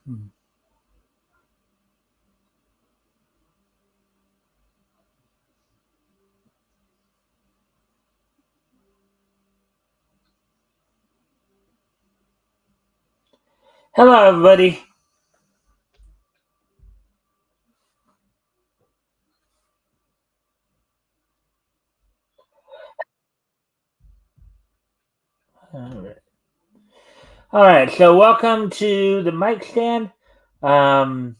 Hmm. Hello, everybody. All right. All right. So, welcome to the Mikestand. Of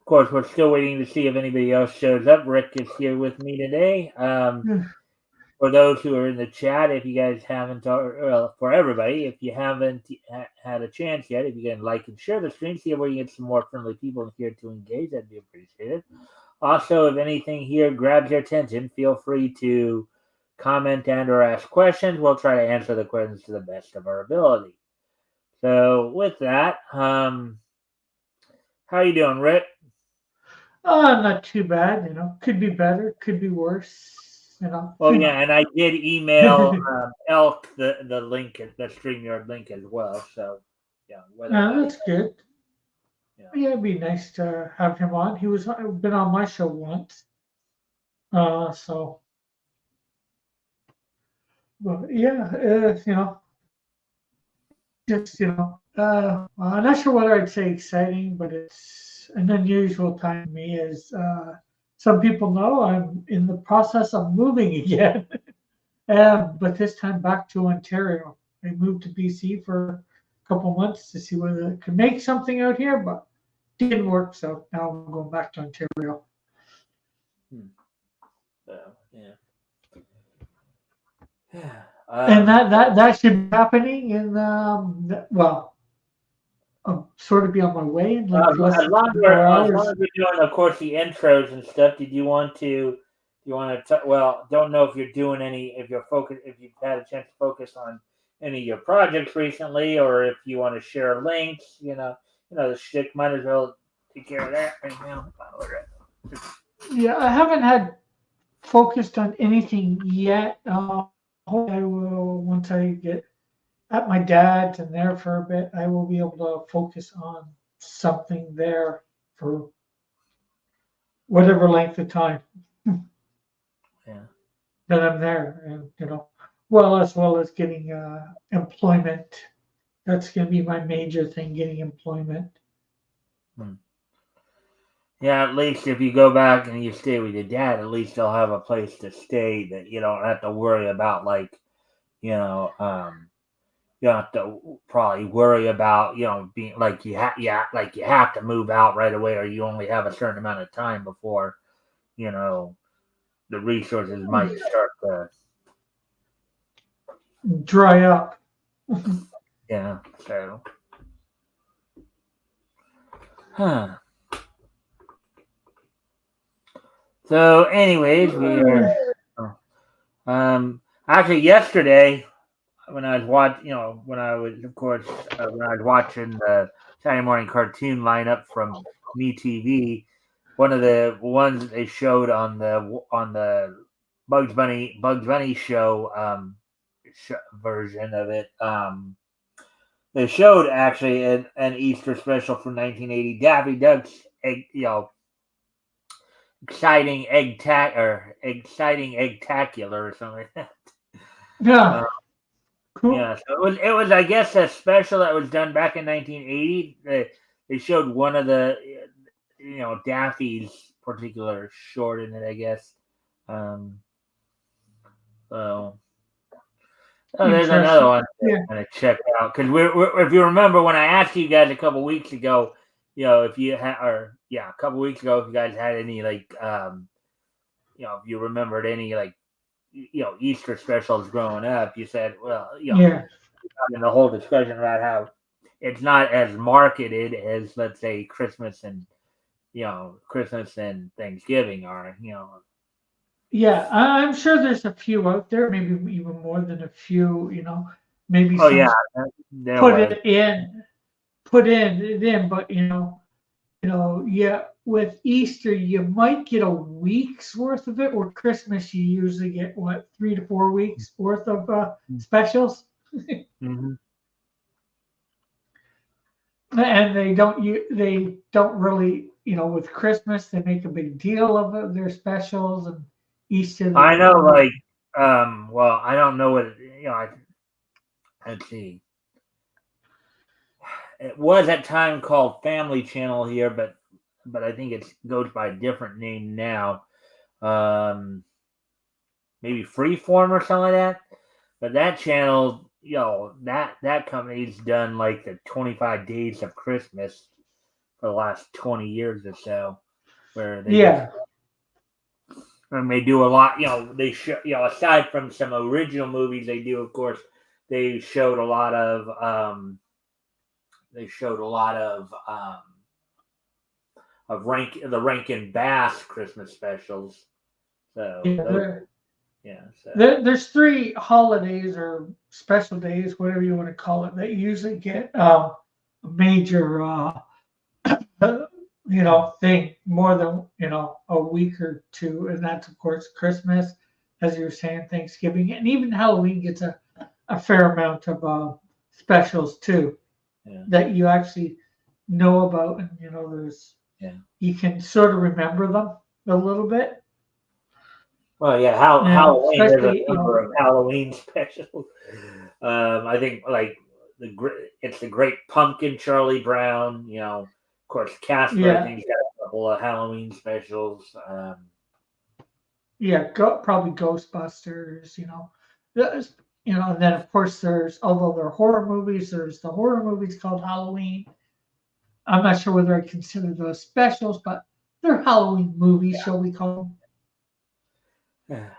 course, we're still waiting to see if anybody else shows up. Rick is here with me today. For those who are in the chat, if you guys haven't, well, for everybody, if you haven't had a chance yet, if you can like and share the stream, see if we can get some more friendly people here to engage, that'd be appreciated. Also, if anything here grabs your attention, feel free to comment and or ask questions. We'll try to answer the questions to the best of our ability. So, with that, how you doing, Rick? Not too bad. Could be better, could be worse. Well, yeah, and I did email Elk the link, the StreamYard link as well. So, yeah, whether or not That's good. yeah. Yeah, it'd be nice to have him on. He was been on my show once. So, but yeah, just I'm not sure whether I'd say exciting, but it's an unusual time for me. As some people know, I'm in the process of moving again. But this time back to Ontario. I moved to BC for a couple months to see whether I could make something out here, but didn't work. So now I'm going back to Ontario. So, yeah. And that should be happening in well, I'll sort of be on my way in like less as than long as 24 hours. we're doing, of course, the intros and stuff. Did you want to? You want to? Well, don't know if you're doing any. If you're focused, if you've had a chance to focus on any of your projects recently, or if you want to share links. The shtick. Might as well take care of that right now. Yeah, I haven't had focused on anything yet. Hopefully I will once I get at my dad's and there for a bit. I will be able to focus on something there for whatever length of time Yeah. that I'm there, and well as getting employment. That's going to be my major thing, getting employment. Hmm. Yeah, at least if you go back and you stay with your dad, at least they'll have a place to stay that you don't have to worry about, like, you know, you don't have to probably worry about, being like like you have to move out right away, or you only have a certain amount of time before, you know, the resources might start to, Dry up. yeah. So, huh. So, anyways, we are. Actually, yesterday when I was when I was, of course, when I was watching the Saturday morning cartoon lineup from MeTV, one of the ones that they showed on the Bugs Bunny show, version of it. They showed actually an Easter special from 1980, Daffy Duck's egg, exciting eggtacular or something like that. Yeah, cool. Yeah, so it was I guess a special that was done back in 1980. They showed one of the Daffy's particular short in it, I guess. Um, so there's another Interesting. one Yeah. to kind of check out because if you remember when I asked you guys a couple weeks ago, if you had a couple weeks ago if you guys had any like if you remembered any like Easter specials growing up, you said, well, Yeah. having the whole discussion about how it's not as marketed as, let's say, Christmas and Thanksgiving are. Yeah, I'm sure there's a few out there, maybe even more than a few, maybe Oh some yeah, there put was. it in, put in it in, but yeah, with Easter you might get a week's worth of it, or Christmas you usually get what, 3 to 4 weeks worth of specials. Mm-hmm. and they don't really, with Christmas they make a big deal of their specials, and Easter they I know, kind of. like, well, I don't know what, let's see. It was at time called Family Channel here, but I think it goes by a different name now. Um, Maybe Freeform or something like that. But that channel, that company's done like the 25 Days of Christmas for the last 20 years or so, where Yeah. they do a lot. They show, aside from some original movies, they do, of course, they showed a lot of the Rankin Bass Christmas specials. So Yeah, those, yeah. So there's three holidays or special days, whatever you want to call it, that usually get a major, thing more than a week or two, and that's of course Christmas, as you were saying, Thanksgiving, and even Halloween gets a fair amount of specials too yeah, that you actually know about, and there's yeah. you can sort of remember them a little bit. Well, yeah. Halloween. There's a Especially number of Halloween specials. I think like it's the Great Pumpkin, Charlie Brown. Of course, Casper. I yeah. think he's got a couple of Halloween specials. Yeah, probably Ghostbusters, There's- and then of course although they're horror movies, there's the horror movies called Halloween. I'm not sure whether I consider those specials, but they're Halloween movies, shall we call Yeah.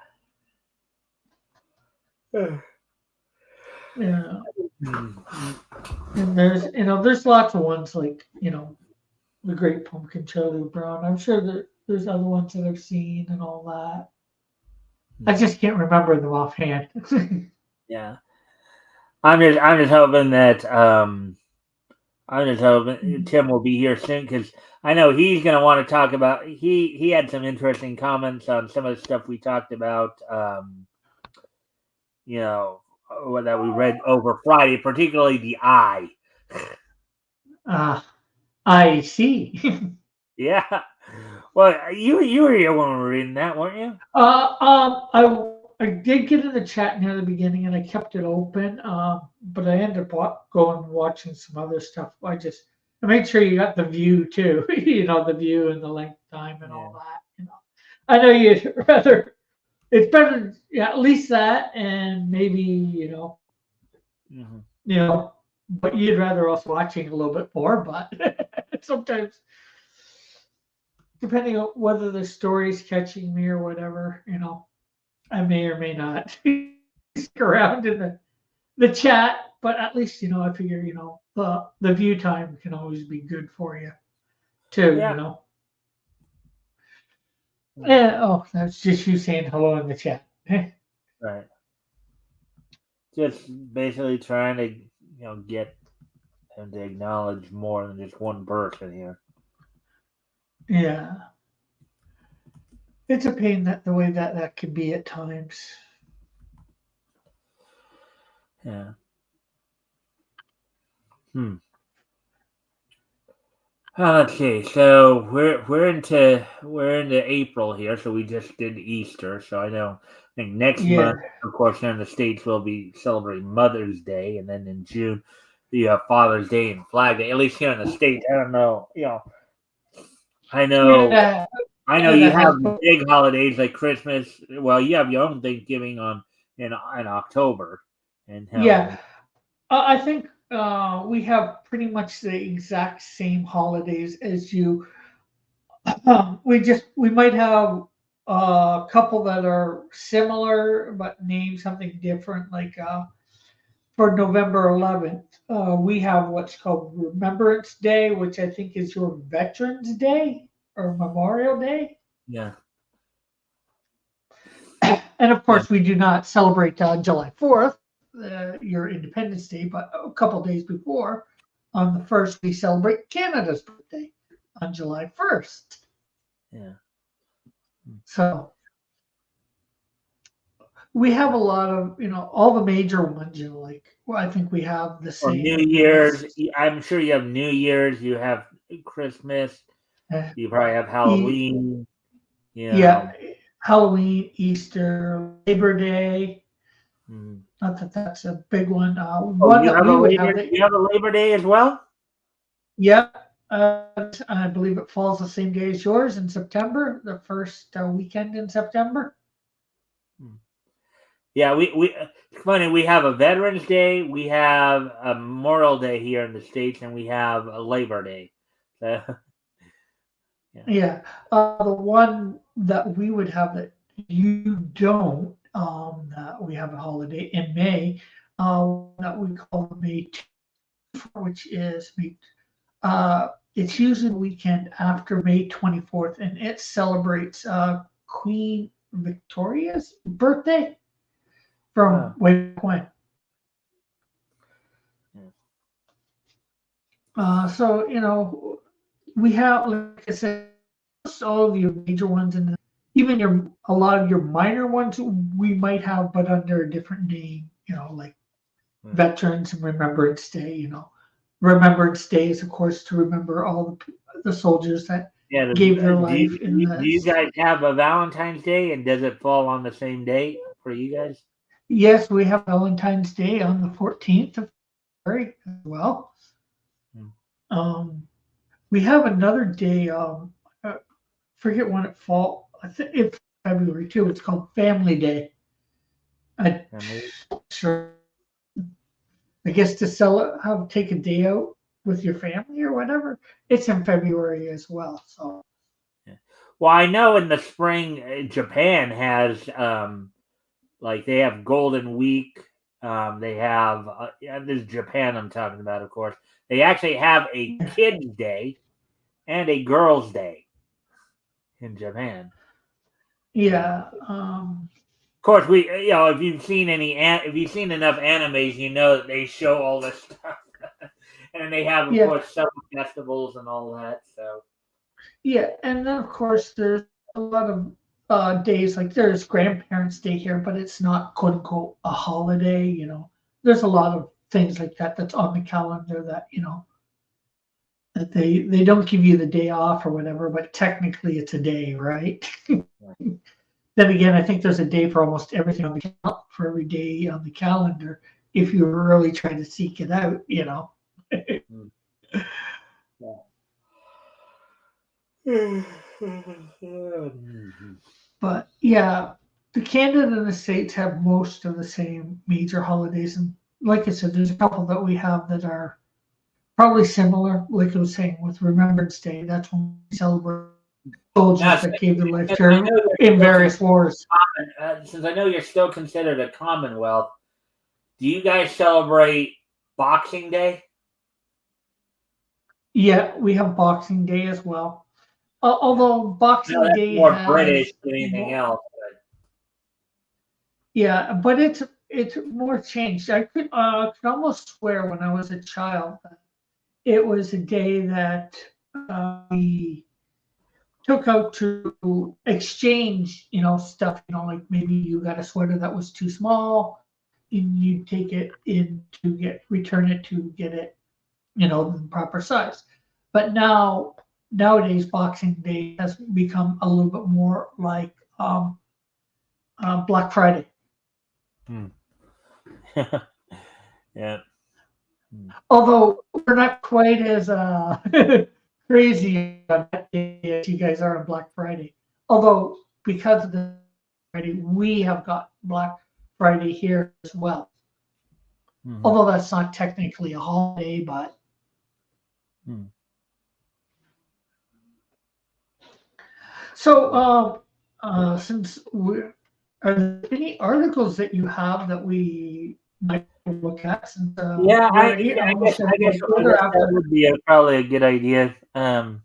them? Yeah, and there's lots of ones like the Great Pumpkin, Charlie Brown. I'm sure there's other ones that I've seen and all that. I just can't remember them offhand. Yeah. I'm just hoping that I'm just hoping Tim will be here soon because I know he's going to want to talk about. He had some interesting comments on some of the stuff we talked about. You know that we read over Friday, particularly the eye. I see. Yeah. Well, you were here when we were reading that, weren't you? I did get in the chat near the beginning, and I kept it open. But I ended up going and watching some other stuff. I made sure you got the view too. The view and the length time and Yeah. all that. I know you'd rather. It's better, yeah, at least that, and maybe Mm-hmm. you know, but you'd rather us watching a little bit more. But sometimes, depending on whether the story's catching me or whatever, I may or may not stick around in the chat, but at least I figure the view time can always be good for you too. Yeah. Oh, that's just you saying hello in the chat. Right. Just basically trying to get him to acknowledge more than just one person here. Yeah, it's a pain that the way that can be at times. Yeah. Let's see. So we're into April here. So we just did Easter. So I think next month, Yeah, of course, here in the States, we'll be celebrating Mother's Day, and then in June, the Father's Day and Flag Day. At least here in the States, I don't know. I know. yeah, I know yeah. you That has, have big holidays like Christmas. Well, you have your own Thanksgiving in October, and yeah. I think we have pretty much the exact same holidays as you. We might have a couple that are similar but name something different. Like for November 11th, we have what's called Remembrance Day, which I think is your Veterans Day or Memorial Day. yeah, And of yeah, course, we do not celebrate July 4th, your Independence Day, but a couple days before, on the 1st, we celebrate Canada's birthday on July 1st. yeah. So we have a lot of, all the major ones, like, well, I think we have the Or same. New And then Year's. I'm sure you have New Year's. You have Christmas. uh, You probably have e- Halloween. You yeah, know. Halloween, Easter, Labor Day. Mm. Not that that's a big one. Oh, One that we would have that, You have a Labor Day as well. yeah, I believe it falls the same day as yours in September, the first weekend in September. Hmm. Yeah, it's funny. We have a Veterans Day, we have a Memorial Day here in the States, and we have a Labor Day. So, yeah. Yeah, the one that we would have that you don't, that we have a holiday in May, that we call May, which is May. It's usually the weekend after May 24th, and it celebrates Queen Victoria's birthday from Oh, way back when. yeah. So we have, like I said, all of your major ones, and even a lot of your minor ones we might have, but under a different name. Like Yeah. Veterans and Remembrance Day. Remembrance Day is, of course, to remember all the soldiers that Yeah. gave their life in Do the. you guys have a Valentine's Day, and does it fall on the same date for you guys? Yes, we have Valentine's Day on the 14th of February as well. Hmm. Um, we have another day. Forget when it fall. I think it's February too. It's called Family Day. I sure. I guess to sell it, have take a day out with your family or whatever. It's in February as well. So Yeah. Well, I know in the spring, Japan has like they have Golden Week. They have yeah, this is Japan I'm talking about, of course. They actually have a Kids Day and a Girls Day in Japan. yeah, Of course, we if you've seen if you've seen enough animes, you know that they show all this stuff, and they have, of yeah, course, summer festivals and all that. So yeah, and then of course there's a lot of days, like there's Grandparents' Day here, but it's not quote unquote a holiday. There's a lot of things like that that's on the calendar that that they don't give you the day off or whatever, but technically it's a day, right? Then again, I think there's a day for almost everything on for every day on the calendar if you really try to seek it out. mm, yeah. But yeah, the Canada and the States have most of the same major holidays, and like I said, there's a couple that we have that are probably similar. Like I was saying with Remembrance Day, that's when we celebrate Now, soldiers that gave their life since I know in various wars. since I know you're still considered a Commonwealth, do you guys celebrate Boxing Day? Yeah, we have Boxing Day as well. Yeah. Although No, Boxing that's Day more British has than anything more, else. yeah, but it's more changed. I could almost swear when I was a child that it was a day that we took out to exchange, stuff. Like maybe you got a sweater that was too small, and you take it in to return it to get it, the proper size. But nowadays, Boxing Day has become a little bit more like Black Friday. Hmm. Yeah. Hmm. Although we're not quite as crazy on that day as you guys are on Black Friday. Although because of the Friday, we have got Black Friday here as well. Mhm. Although that's not technically a holiday, but Hmm. so since are there any articles that you have that we might look at? Since Yeah, we're almost at about a I quarter guess that after, would be probably a good idea. and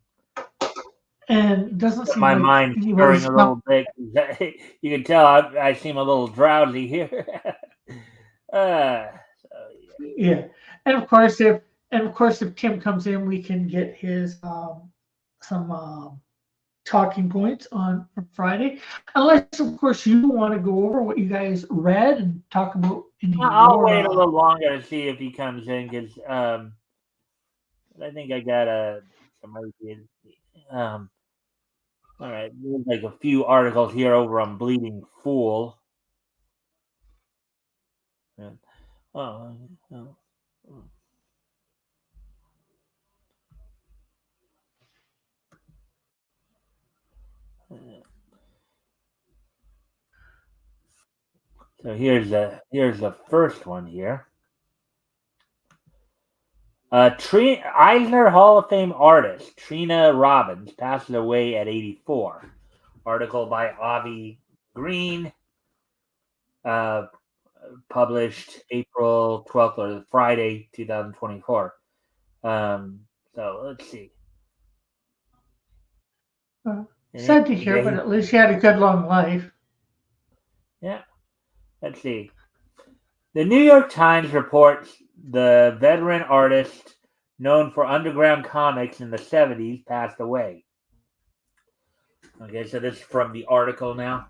it doesn't seem My like mind's stirring anybody's a come. little bit. You can tell I seem a little drowsy here. So Yeah, and of course if Tim comes in, we can get his some. talking points on Friday, unless of course you want to go over what you guys read and talk about any I'll more. wait a little longer to see if he comes in because I think I got some ideas. Um, all right, there's like a few articles here over on Bleeding Fool. Yeah. Oh, oh, oh. So here's the first one here. Eisner Hall of Fame artist Trina Robbins passes away at 84. Article by Avi Green, uh, published April 12th or Friday 2024. So let's see. Sad to hear, but at least he had a good long life. Yeah, let's see. The New York Times reports the veteran artist known for underground comics in the 70s passed away. Okay, so this is from the article now.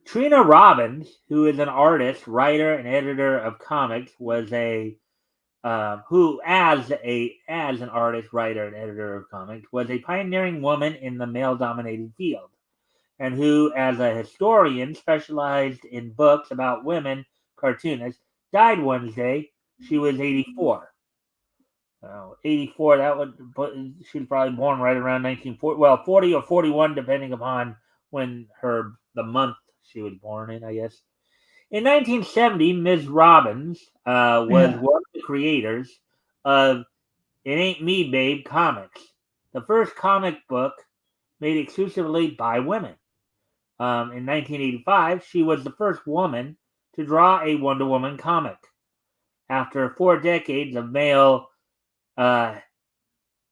Trina Robbins, who is an artist, writer, and editor of comics, was who as an artist, writer, and editor of comics, was a pioneering woman in the male-dominated field, and who, as a historian, specialized in books about women cartoonists, died Wednesday. She was 84. 84, that would, she was probably born right around 1940, well, 40 or 41, depending upon when the month she was born in, I guess. In 1970, Ms. Robbins was one of the creators of It Ain't Me, Babe comics, the first comic book made exclusively by women. In 1985, she was the first woman to draw a Wonder Woman comic. After 4 decades of male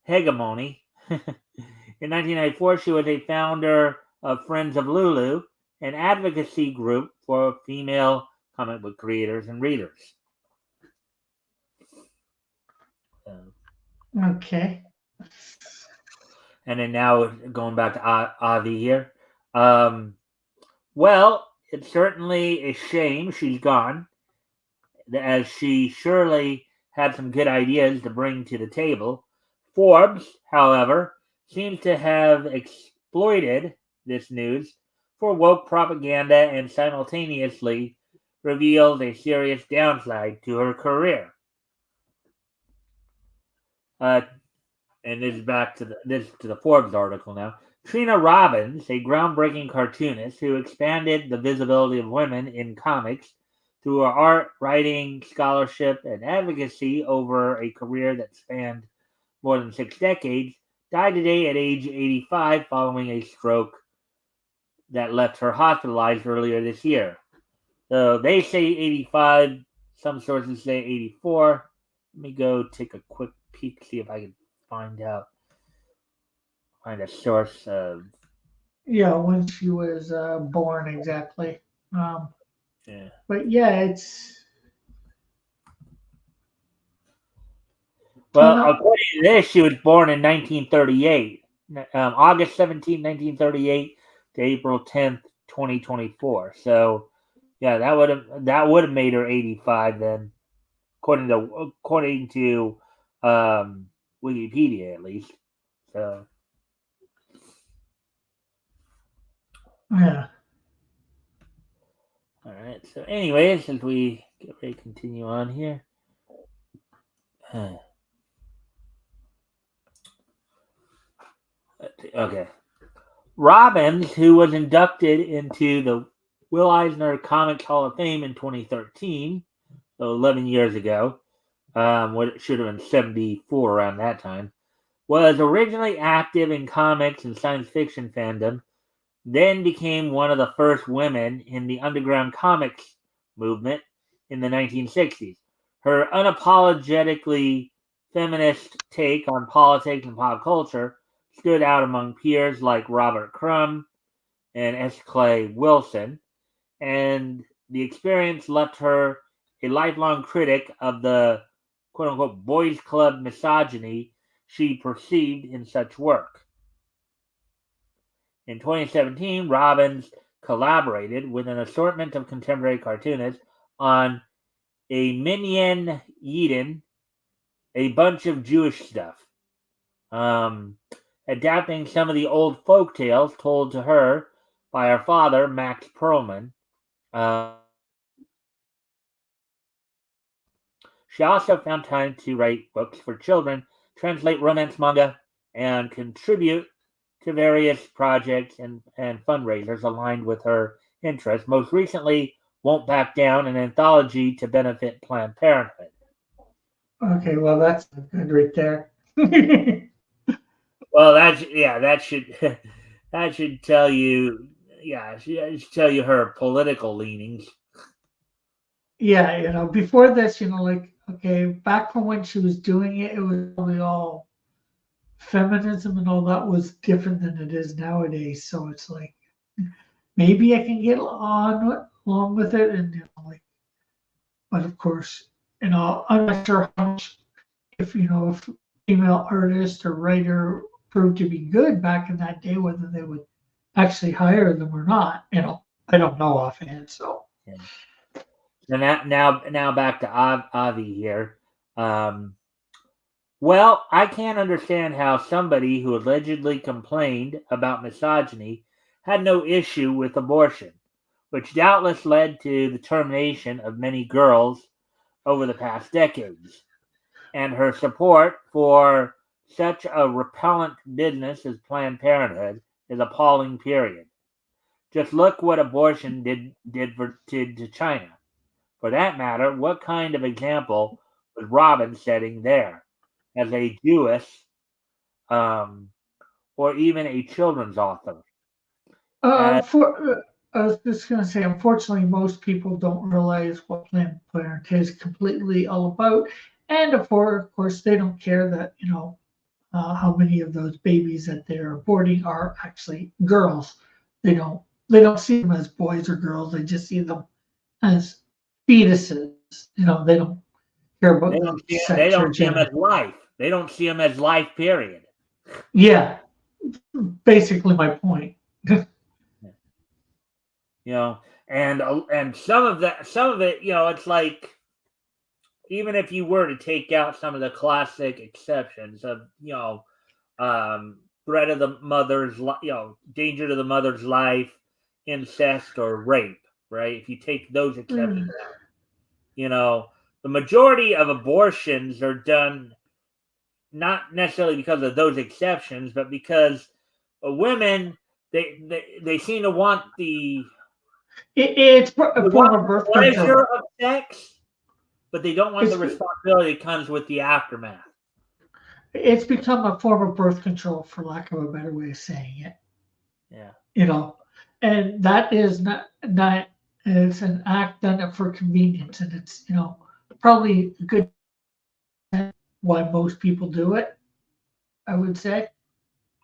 hegemony, in 1994, she was a founder of Friends of Lulu, an advocacy group for female comic book creators and readers. Okay. And then now going back to Avi here. Well, it's certainly a shame she's gone, as she surely had some good ideas to bring to the table. Forbes, however, seems to have exploited this news for woke propaganda and simultaneously revealed a serious downside to her career. And this is back to the Forbes article now. Trina Robbins, a groundbreaking cartoonist who expanded the visibility of women in comics through her art, writing, scholarship, and advocacy over a career that spanned more than 6 decades, died today at age 85 following a stroke that left her hospitalized earlier this year. So they say 85, some sources say 84. Let me go take a quick peek, see if I can find a source of. Yeah, when she was born exactly. Yeah. But yeah, it's. Well, according to this, she was born in 1938, August 17, 1938 to April 10th, 2024. So, yeah, that would have made her 85 then, according to Wikipedia at least. So. Yeah. All right. So, anyways, as we get ready to continue on here. Okay. Robbins, who was inducted into the Will Eisner Comics Hall of Fame in 2013, so 11 years ago, what should have been 74 around that time, was originally active in comics and science fiction fandom, then became one of the first women in the underground comics movement in the 1960s. Her unapologetically feminist take on politics and pop culture stood out among peers like Robert Crumb and S. Clay Wilson, and the experience left her a lifelong critic of the quote unquote boys' club misogyny she perceived in such work. In 2017, Robbins collaborated with an assortment of contemporary cartoonists on a Minyan Yidin, a bunch of Jewish stuff, adapting some of the old folk tales told to her by her father, Max Perlman. She also found time to write books for children, translate romance manga, and contribute to various projects and fundraisers aligned with her interests. Most recently, Won't Back Down, an anthology to benefit Planned Parenthood. Okay, well, that's good right there. Well, that should that should tell you, should tell you her political leanings. Yeah, before this, like, okay, back from when she was doing it, it was probably all feminism and all that was different than it is nowadays. So it's like maybe I can get along with it, and like, but of course, I'm not sure how much if female artist or writer proved to be good back in that day, whether they would actually hire them or not. I don't know offhand. So. Yeah. So now back to Avi here. Well, I can't understand how somebody who allegedly complained about misogyny had no issue with abortion, which doubtless led to the termination of many girls over the past decades. And her support for such a repellent business as Planned Parenthood is appalling, period. Just look what abortion did to China. For that matter, what kind of example was Robin setting there as a Jewess, um, or even a children's author? Uh, As, for I was just gonna say, unfortunately, most people don't realize what Planned Parenthood is completely all about, and of course, they don't care that how many of those babies that they're aborting are actually girls. They don't see them as boys or girls. They just see them as fetuses. They don't care about the they sex or don't see them gender. as life. They don't see them as life. Period. Yeah, basically my point. You know, and some of it, it's like, even if you were to take out some of the classic exceptions of, threat of the mother's, danger to the mother's life, incest, or rape, right? If you take those exceptions out, the majority of abortions are done not necessarily because of those exceptions, but because women, they seem to want It's a they form want of birth the pleasure control. of sex, but they don't want It's the responsibility that comes with the aftermath. it's become a form of birth control, for lack of a better way of saying it. Yeah. You know, and that is not it's an act done for convenience, and it's probably a good why most people do it. I would say.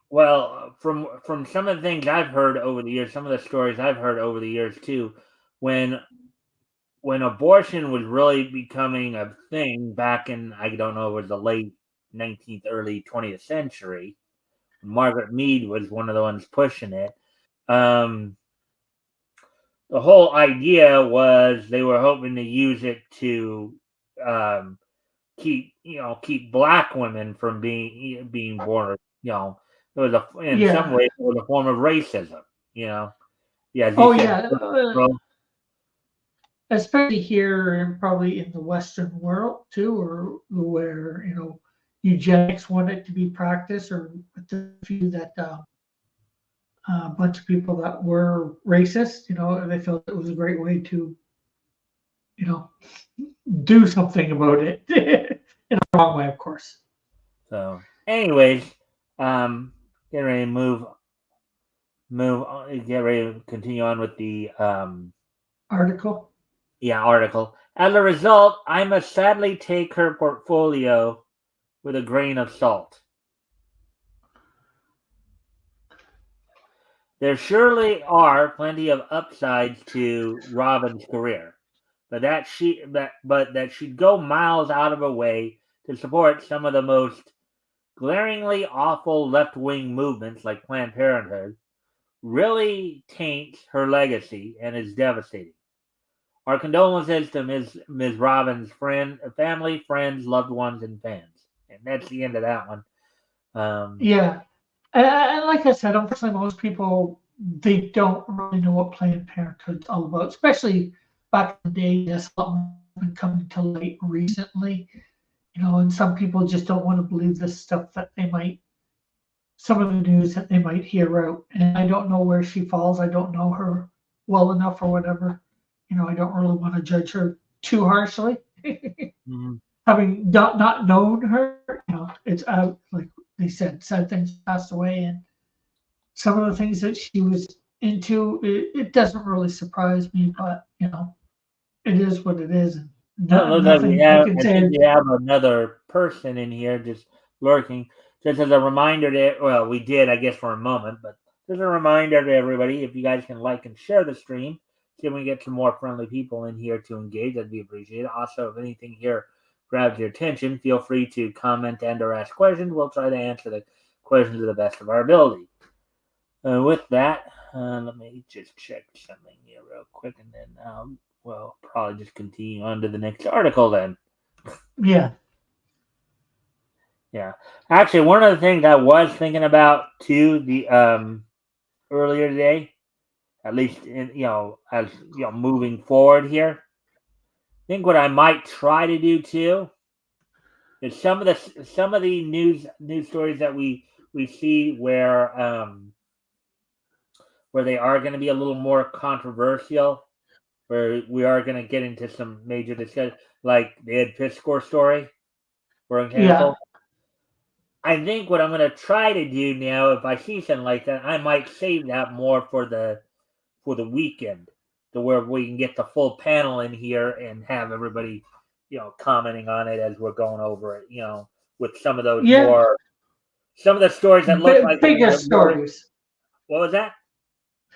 Well, from some of the things I've heard over the years, some of the stories I've heard over the years too, when abortion was really becoming a thing back in, I don't know, it was the late 19th, early 20th century. Margaret Mead was one of the ones pushing it. The whole idea was they were hoping to use it to um, keep black women from being born. It was in some Yeah. ways it was a form of racism. Yeah, as you Oh said. yeah. Especially here and probably in the Western world too, or where eugenics wanted to be practiced, or with the few that a bunch of people that were racist, they felt it was a great way to, you know, do something about it in a wrong way, of course. So, anyways, get ready to get ready to continue on with the Article. article. As a result, I must sadly take her portfolio with a grain of salt. There surely are plenty of upsides to Robin's career, but that she'd go miles out of her way to support some of the most glaringly awful left-wing movements like Planned Parenthood really taints her legacy and is devastating. Our condolences to Ms. Robbins' family, friends, loved ones, and fans. And that's the end of that one. Yeah. And like I said, unfortunately, most people they don't really know what Planned Parenthood's all about, especially back in the day. That's something been coming to light recently, and some people just don't want to believe this stuff that some of the news that they might hear out. And I don't know where she falls. I don't know her well enough or whatever. I don't really want to judge her too harshly. mhm. Having not known her, it's out. Like they said, sad things passed away, and some of the things that she was into, it doesn't really surprise me. But it is what it is, and Well, it looks like we nothing I have. can I think say. we have another person in here just lurking. Just as a reminder that, well, we did, I guess, for a moment, but just a reminder to everybody: if you guys can like and share the stream, see if we can get some more friendly people in here to engage. That'd be appreciated. Also, if anything here grabs your attention, feel free to comment and/or ask questions. We'll try to answer the questions to the best of our ability. With that, let me just check something here real quick, and then we'll probably just continue on to the next article then. Yeah, Yeah, actually, one of the things I was thinking about too, the earlier today, at least in as moving forward here, I think what I might try to do too is some of the news stories that we see where they are going to be a little more controversial, where we are going to get into some major discussion, like the Ed Piscor story, for yeah, example. I think what I'm going to try to do now, if I see something like that, I might save that more for the weekend, to where we can get the full panel in here and have everybody, commenting on it as we're going over it. With some of those yeah. some of the stories that look like they're Bigger more. stories. What was that?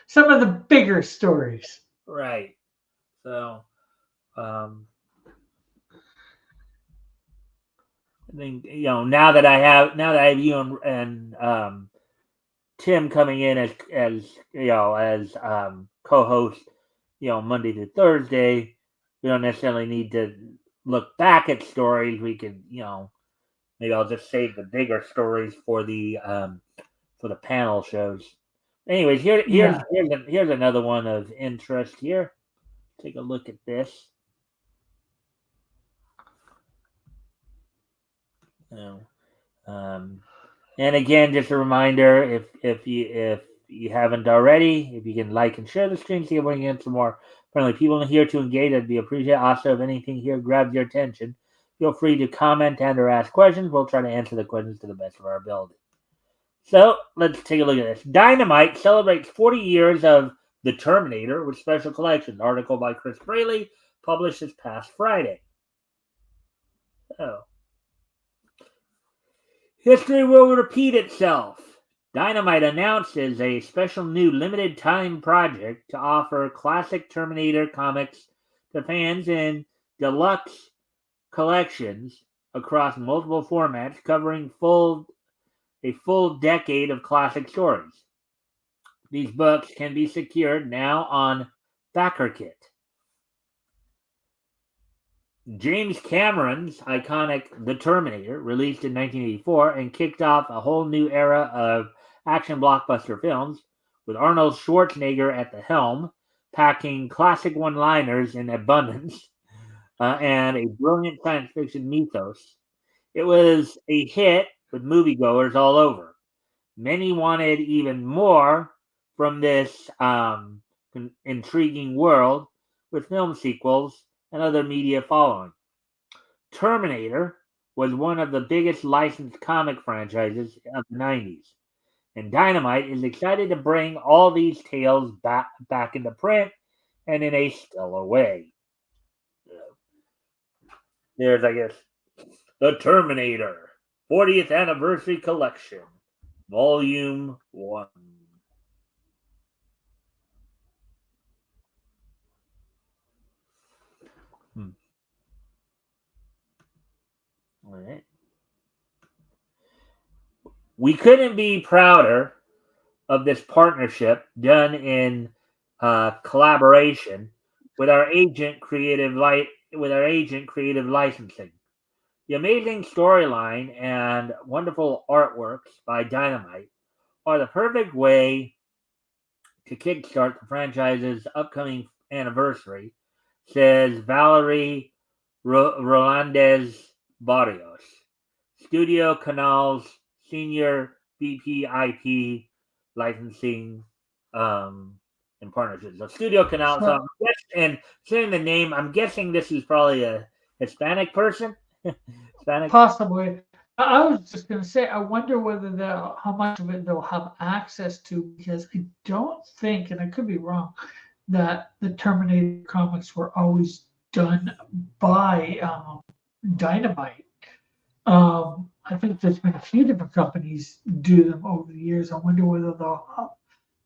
Some of the bigger stories. Right. So, um, I think now that I have you and Tim coming in as co-host, Monday to Thursday. We don't necessarily need to look back at stories. We can, maybe I'll just save the bigger stories for the panel shows. Anyways, Yeah, here's another one of interest here. Take a look at this. You and again, just a reminder: if you haven't already, if you can like and share the stream, see if we can get some more friendly people in here to engage. That'd be appreciated. Also, if anything here grabs your attention, feel free to comment and/or ask questions. We'll try to answer the questions to the best of our ability. So let's take a look at this. Dynamite celebrates 40 years of The Terminator with special collection. Article by Chris Braley, published this past Friday. Oh. History will repeat itself. Dynamite announces a special new limited time project to offer classic Terminator comics to fans in deluxe collections across multiple formats covering a full decade of classic stories. These books can be secured now on BackerKit. James Cameron's iconic The Terminator, released in 1984 and kicked off a whole new era of action blockbuster films, with Arnold Schwarzenegger at the helm, packing classic one-liners in abundance and a brilliant science fiction mythos. It was a hit with moviegoers all over. Many wanted even more from this intriguing world, with film sequels and other media following. Terminator was one of the biggest licensed comic franchises of the 90s, and Dynamite is excited to bring all these tales back into print and in a stellar way. There's, I guess, The Terminator 40th Anniversary Collection, Volume 1. All right. We couldn't be prouder of this partnership done in collaboration with our agent creative licensing. The amazing storyline and wonderful artworks by Dynamite are the perfect way to kickstart the franchise's upcoming anniversary, says Valerie Rolandez Barrios, Studio Canal's senior VPIP licensing and partnerships. So Studio Canal, and saying the name, I'm guessing this is probably a Hispanic person. Hispanic? Possibly. I was just going to say, I wonder whether how much of it they'll have access to, because I don't think, and I could be wrong, that the Terminator comics were always done by Dynamite. I think there's been a few different companies do them over the years. I wonder whether they'll have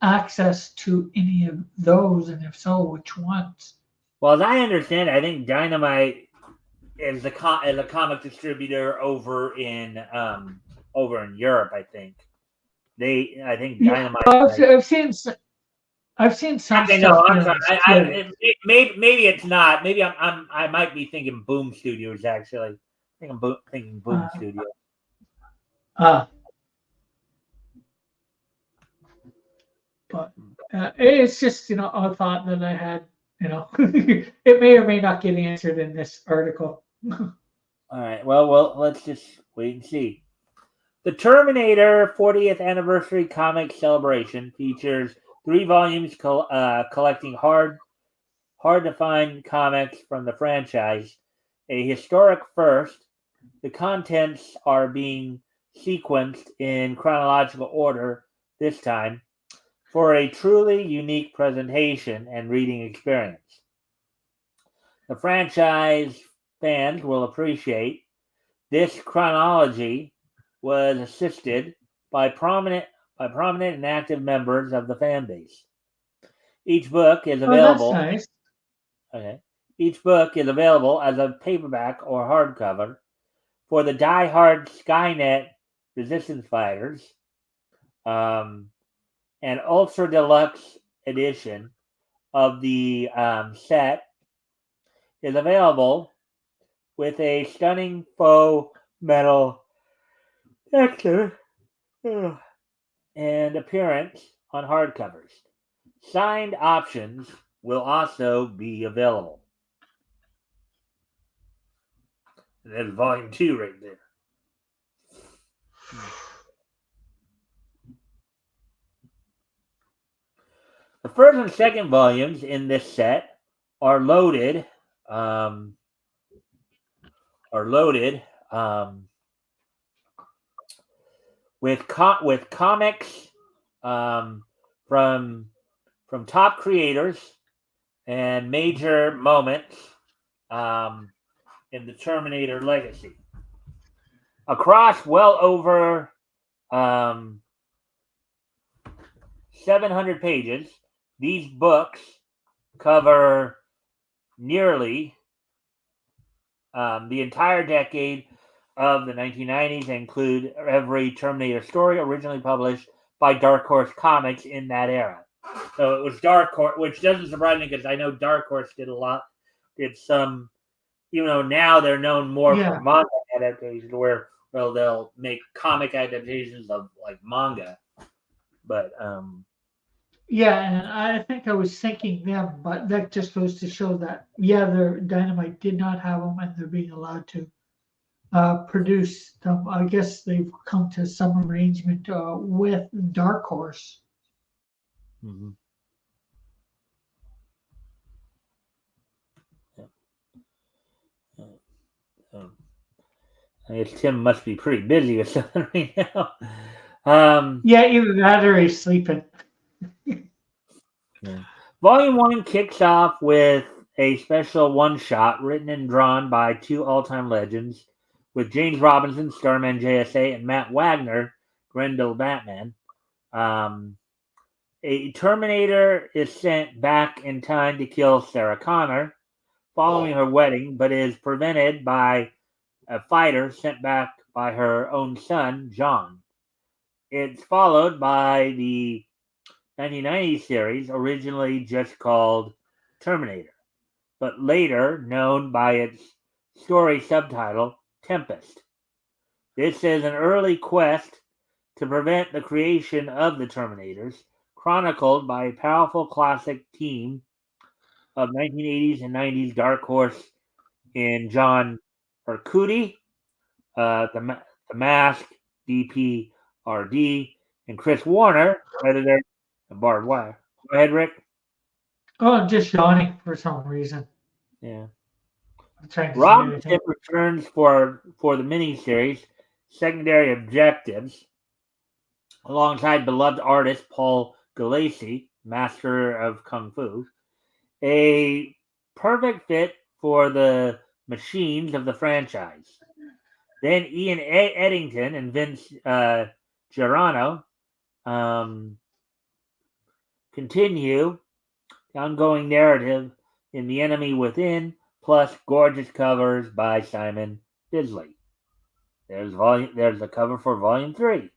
access to any of those, and if so, which ones. Well, as I understand, I think Dynamite is a comic distributor over in Europe. I think Dynamite. I've seen some Okay, stuff. no, I'm sorry. Maybe it's not. Maybe I might be thinking Boom Studios actually. I think I'm thinking Boom Studios. But it's just a thought that I had. It may or may not get answered in this article. All right. Well, let's just wait and see. The Terminator 40th Anniversary Comic Celebration features 3 volumes collecting hard-to-find comics from the franchise, a historic first. The contents are being sequenced in chronological order this time for a truly unique presentation and reading experience. The franchise fans will appreciate this chronology was assisted by prominent and active members of the fan base. Each book is available. Oh, that's nice. Okay. Each book is available as a paperback or hardcover for the die-hard Skynet resistance fighters. An ultra deluxe edition of the set is available with a stunning faux metal texture and appearance on hardcovers. Signed options will also be available. And there's volume 2 right there. The first and second volumes in this set are loaded with comics from top creators and major moments in the Terminator legacy. Across well over 700 pages, these books cover nearly the entire decade of the 1990s and include every Terminator story originally published by Dark Horse Comics in that era. So it was Dark Horse, which doesn't surprise me because I know Dark Horse did some, even though now they're known more for manga adaptations, where they'll make comic adaptations of like manga. But yeah, and I think I was thinking them, but that just goes to show that their Dynamite did not have them, and they're being allowed to produce them. I guess they've come to some arrangement with Dark Horse. Mm-hmm. I guess Tim must be pretty busy with something right now. Either that or he's sleeping. Yeah. Volume 1 kicks off with a special one-shot written and drawn by 2 all-time legends, with James Robinson, Starman JSA, and Matt Wagner, Grendel Batman. A Terminator is sent back in time to kill Sarah Connor following her wedding, but is prevented by a fighter sent back by her own son, John. It's followed by the 1990 series, originally just called Terminator, but later known by its story subtitle, Tempest. This is an early quest to prevent the creation of the Terminators, chronicled by a powerful classic team of 1980s and 90s Dark Horse in John Arcudi, the Mask, DPRD, and Chris Warner, editor, and Barbed Wire. Go ahead, Rick. Oh, I'm just yawning for some reason. Yeah. I'm trying to see Robinson anything. returns for the miniseries Secondary Objectives alongside beloved artist Paul Gulacy, master of Kung Fu, a perfect fit for the machines of the franchise. Then Ian Eddington and Vince Girano continue the ongoing narrative in The Enemy Within, plus gorgeous covers by Simon Bisley. There's the cover for Volume 3.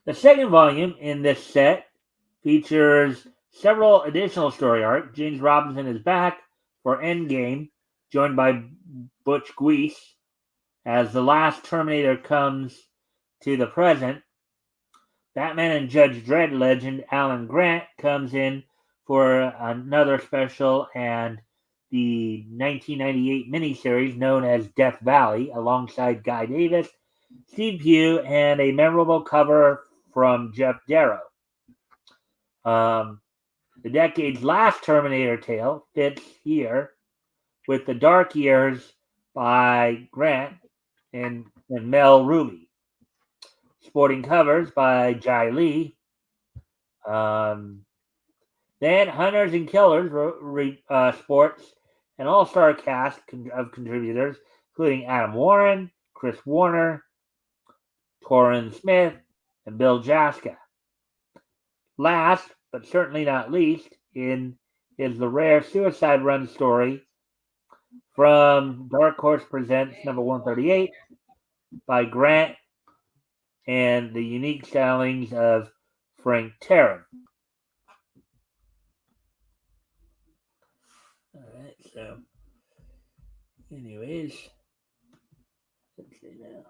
The second volume in this set features several additional story arcs. James Robinson is back for Endgame, joined by Butch Guice. As the last Terminator comes to the present, Batman and Judge Dredd legend Alan Grant comes in for another special and the 1998 miniseries known as Death Valley, alongside Guy Davis, Steve Pugh, and a memorable cover from Jeff Darrow. The decade's last Terminator tale fits here with The Dark Years by Grant and Mel Ruby. Sporting covers by Jai Lee. Then Hunters and Killers sports an all-star cast of contributors, including Adam Warren, Chris Warner, Torrin Smith, and Bill Jaska. Last, but certainly not least, is the rare Suicide Run story from Dark Horse Presents number 138 by Grant and the unique stylings of Frank Terran. All right, so anyways, let's see now.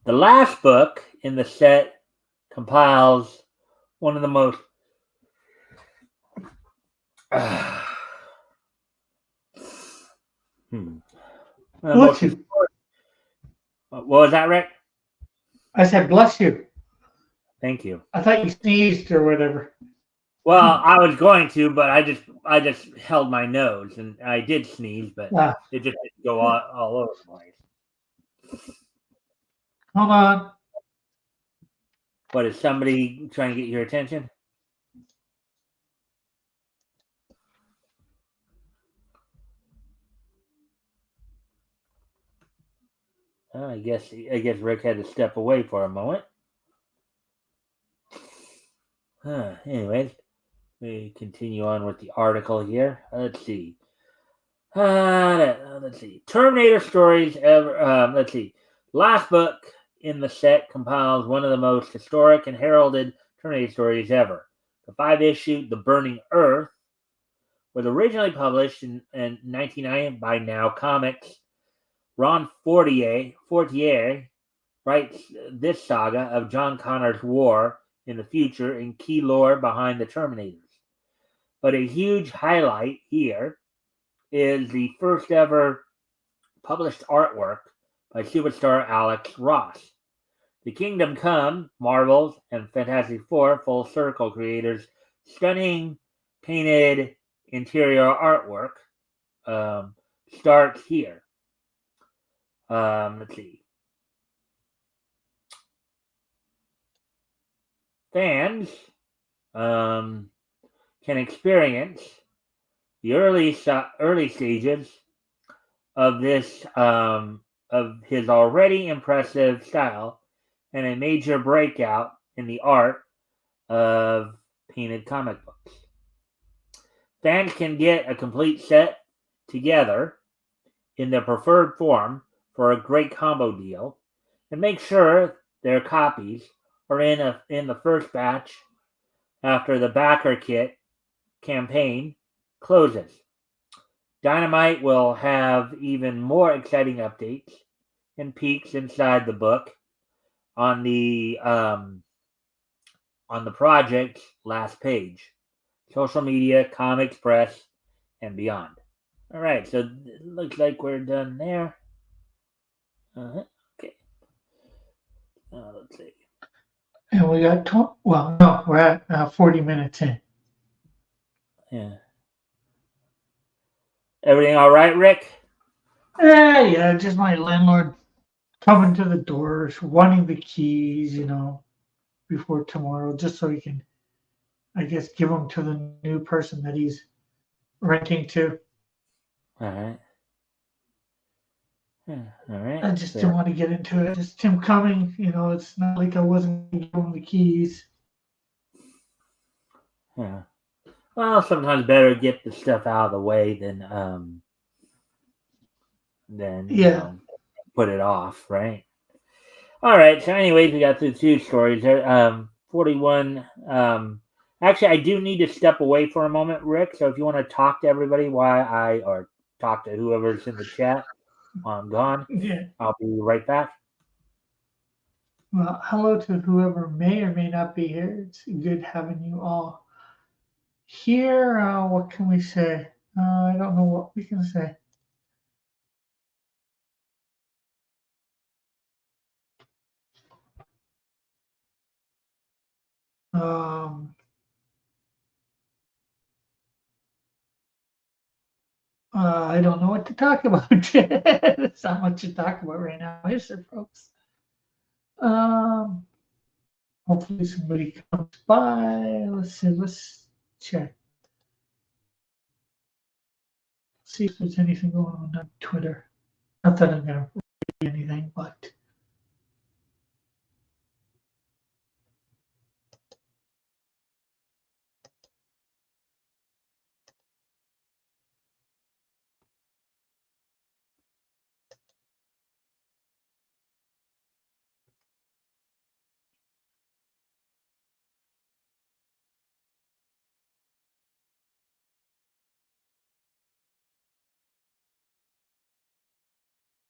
The last book in the set compiles one of the most Bless you. What was that, Rick? I said, bless you. Thank you. I thought you sneezed or whatever. Well, I was going to, but I just held my nose, and I did sneeze, but it just didn't go all over the place. Hold on. What, is somebody trying to get your attention? I guess Rick had to step away for a moment. Anyways, we continue on with the article here. Let's see. Terminator stories ever. Let's see. Last book in the set compiles one of the most historic and heralded Terminator stories ever. The 5-issue The Burning Earth was originally published in 1990 by Now Comics. Ron Fortier writes this saga of John Connor's war in the future and key lore behind the Terminators. But a huge highlight here is the first ever published artwork by superstar Alex Ross. The Kingdom Come, Marvel's, and Fantastic Four Full Circle creators' stunning painted interior artwork starts here. Let's see. Fans can experience the early stages of this of his already impressive style and a major breakout in the art of painted comic books. Fans can get a complete set together in their preferred form for a great combo deal, and make sure their copies are in the first batch after the backer kit campaign closes. Dynamite will have even more exciting updates and peeks inside the book on the project's last page, social media, comics press, and beyond. All right, so it looks like we're done there. Okay. Let's see. And we got, well, no, we're at 40 minutes in. Yeah. Everything all right, Rick? Yeah, just my landlord coming to the doors, wanting the keys, before tomorrow, just so he can, I guess, give them to the new person that he's renting to. All right. Yeah, all right. I just didn't want to get into it. Just him coming, it's not like I wasn't going to give him the keys. Yeah. Well, sometimes better get the stuff out of the way than put it off, right? All right. So, anyways, we got through 2 stories. 41. Actually, I do need to step away for a moment, Rick. So, if you want to talk to everybody or talk to whoever's in the chat while I'm gone, Yeah. I'll be right back. Well, hello to whoever may or may not be here. It's good having you all here. What can we say? I don't know what we can say. I don't know what to talk about. There's not much to talk about right now, is there, folks? Hopefully somebody comes by. Let's see. Let's check. See if there's anything going on Twitter. Not that I'm gonna read anything, but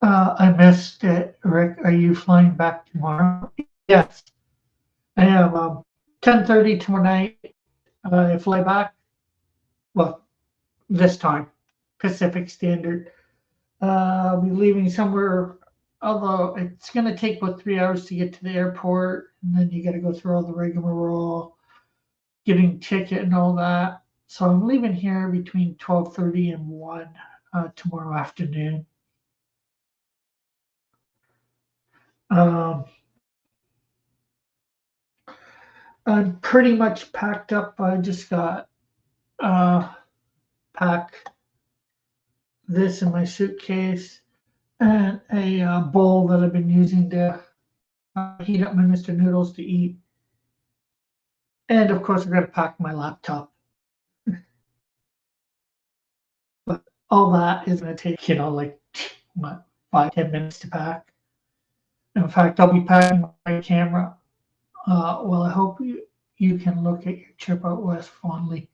I missed it. Rick, are you flying back tomorrow? Yes, I am. 10:30 tomorrow night. I fly back. Well, this time, Pacific Standard. I'll be leaving somewhere, although it's going to take about 3 hours to get to the airport, and then you got to go through all the rigmarole, getting ticket and all that. So I'm leaving here between 12:30 and 1 tomorrow afternoon. I'm pretty much packed up. I just got pack this in my suitcase and a bowl that I've been using to heat up my Mr. Noodles to eat. And of course, I'm going to pack my laptop. But all that is going to take, like, what, 5-10 minutes to pack. In fact, I'll be packing my camera. Well, I hope you can look at your trip out west fondly,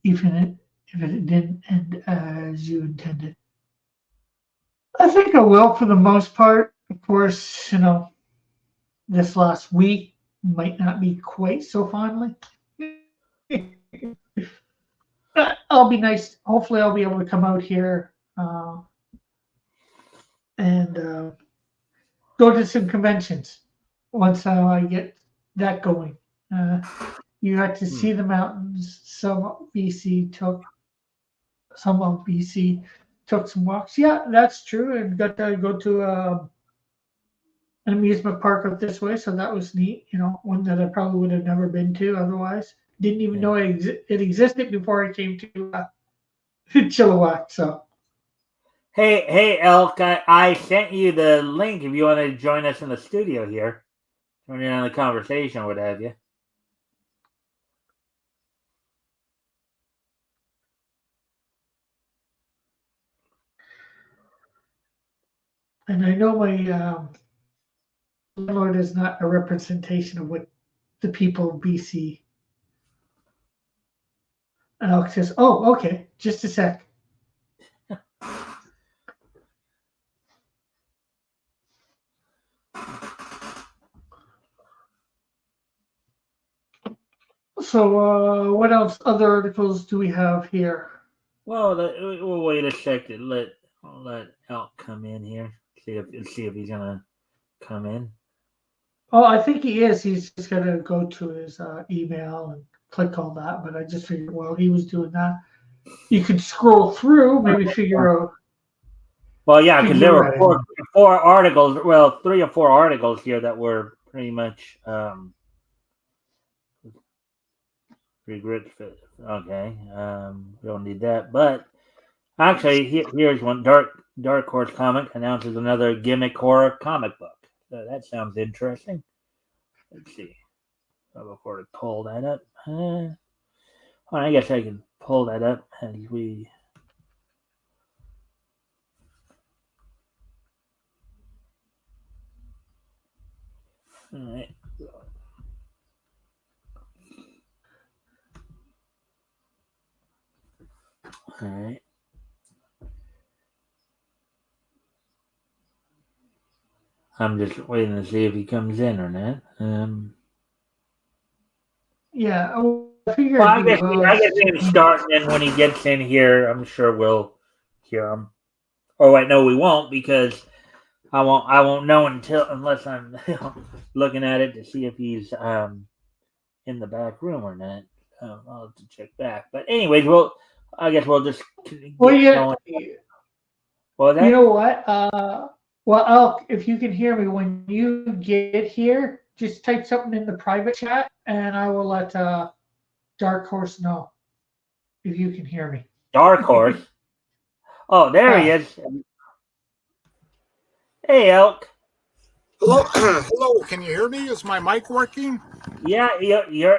even if it didn't end as you intended. I think I will for the most part. Of course, this last week might not be quite so fondly. I'll be nice. Hopefully, I'll be able to come out here and go to some conventions once I get that going. You got to see the mountains. Some of BC took some walks. Yeah, that's true. And got to go to an amusement park up this way, so that was neat. One that I probably would have never been to otherwise. Didn't even know it existed before I came to Chilliwack. So, Hey, Elk, I sent you the link if you want to join us in the studio here. Join in on the conversation, what have you. And I know my landlord is not a representation of what the people of BC. And Alex says, "Oh, okay, just a sec." So, what else? Other articles do we have here? Well, we'll wait a second. Let Elk come in here. See if he's gonna come in. Oh, I think he is. He's just gonna go to his email and click all that. But I just figured while he was doing that, you could scroll through, maybe figure out. Well, yeah, because there were Figure four articles. Well, 3 or 4 articles here that were pretty much regret. Okay, we don't need that. But actually, here's one. Dark Horse Comic announces another gimmick horror comic book. So that sounds interesting. Let's see. Before I pull that up. Well, I guess I can pull that up as we. All right. All right. I'm just waiting to see if he comes in or not. Yeah, I figured. Well, I guess he's starting, and when he gets in here, I'm sure we'll hear him. Oh wait, no, we won't because I won't know unless I'm looking at it to see if he's in the back room or not. I'll have to check back. But anyways, I guess we'll just get going. Well, you know what? Well, Elk, if you can hear me when you get here, just type something in the private chat, and I will let Dark Horse know if you can hear me. Dark Horse. Oh, there he is. Hey, Elk. Hello, hello. Can you hear me? Is my mic working? Yeah, you're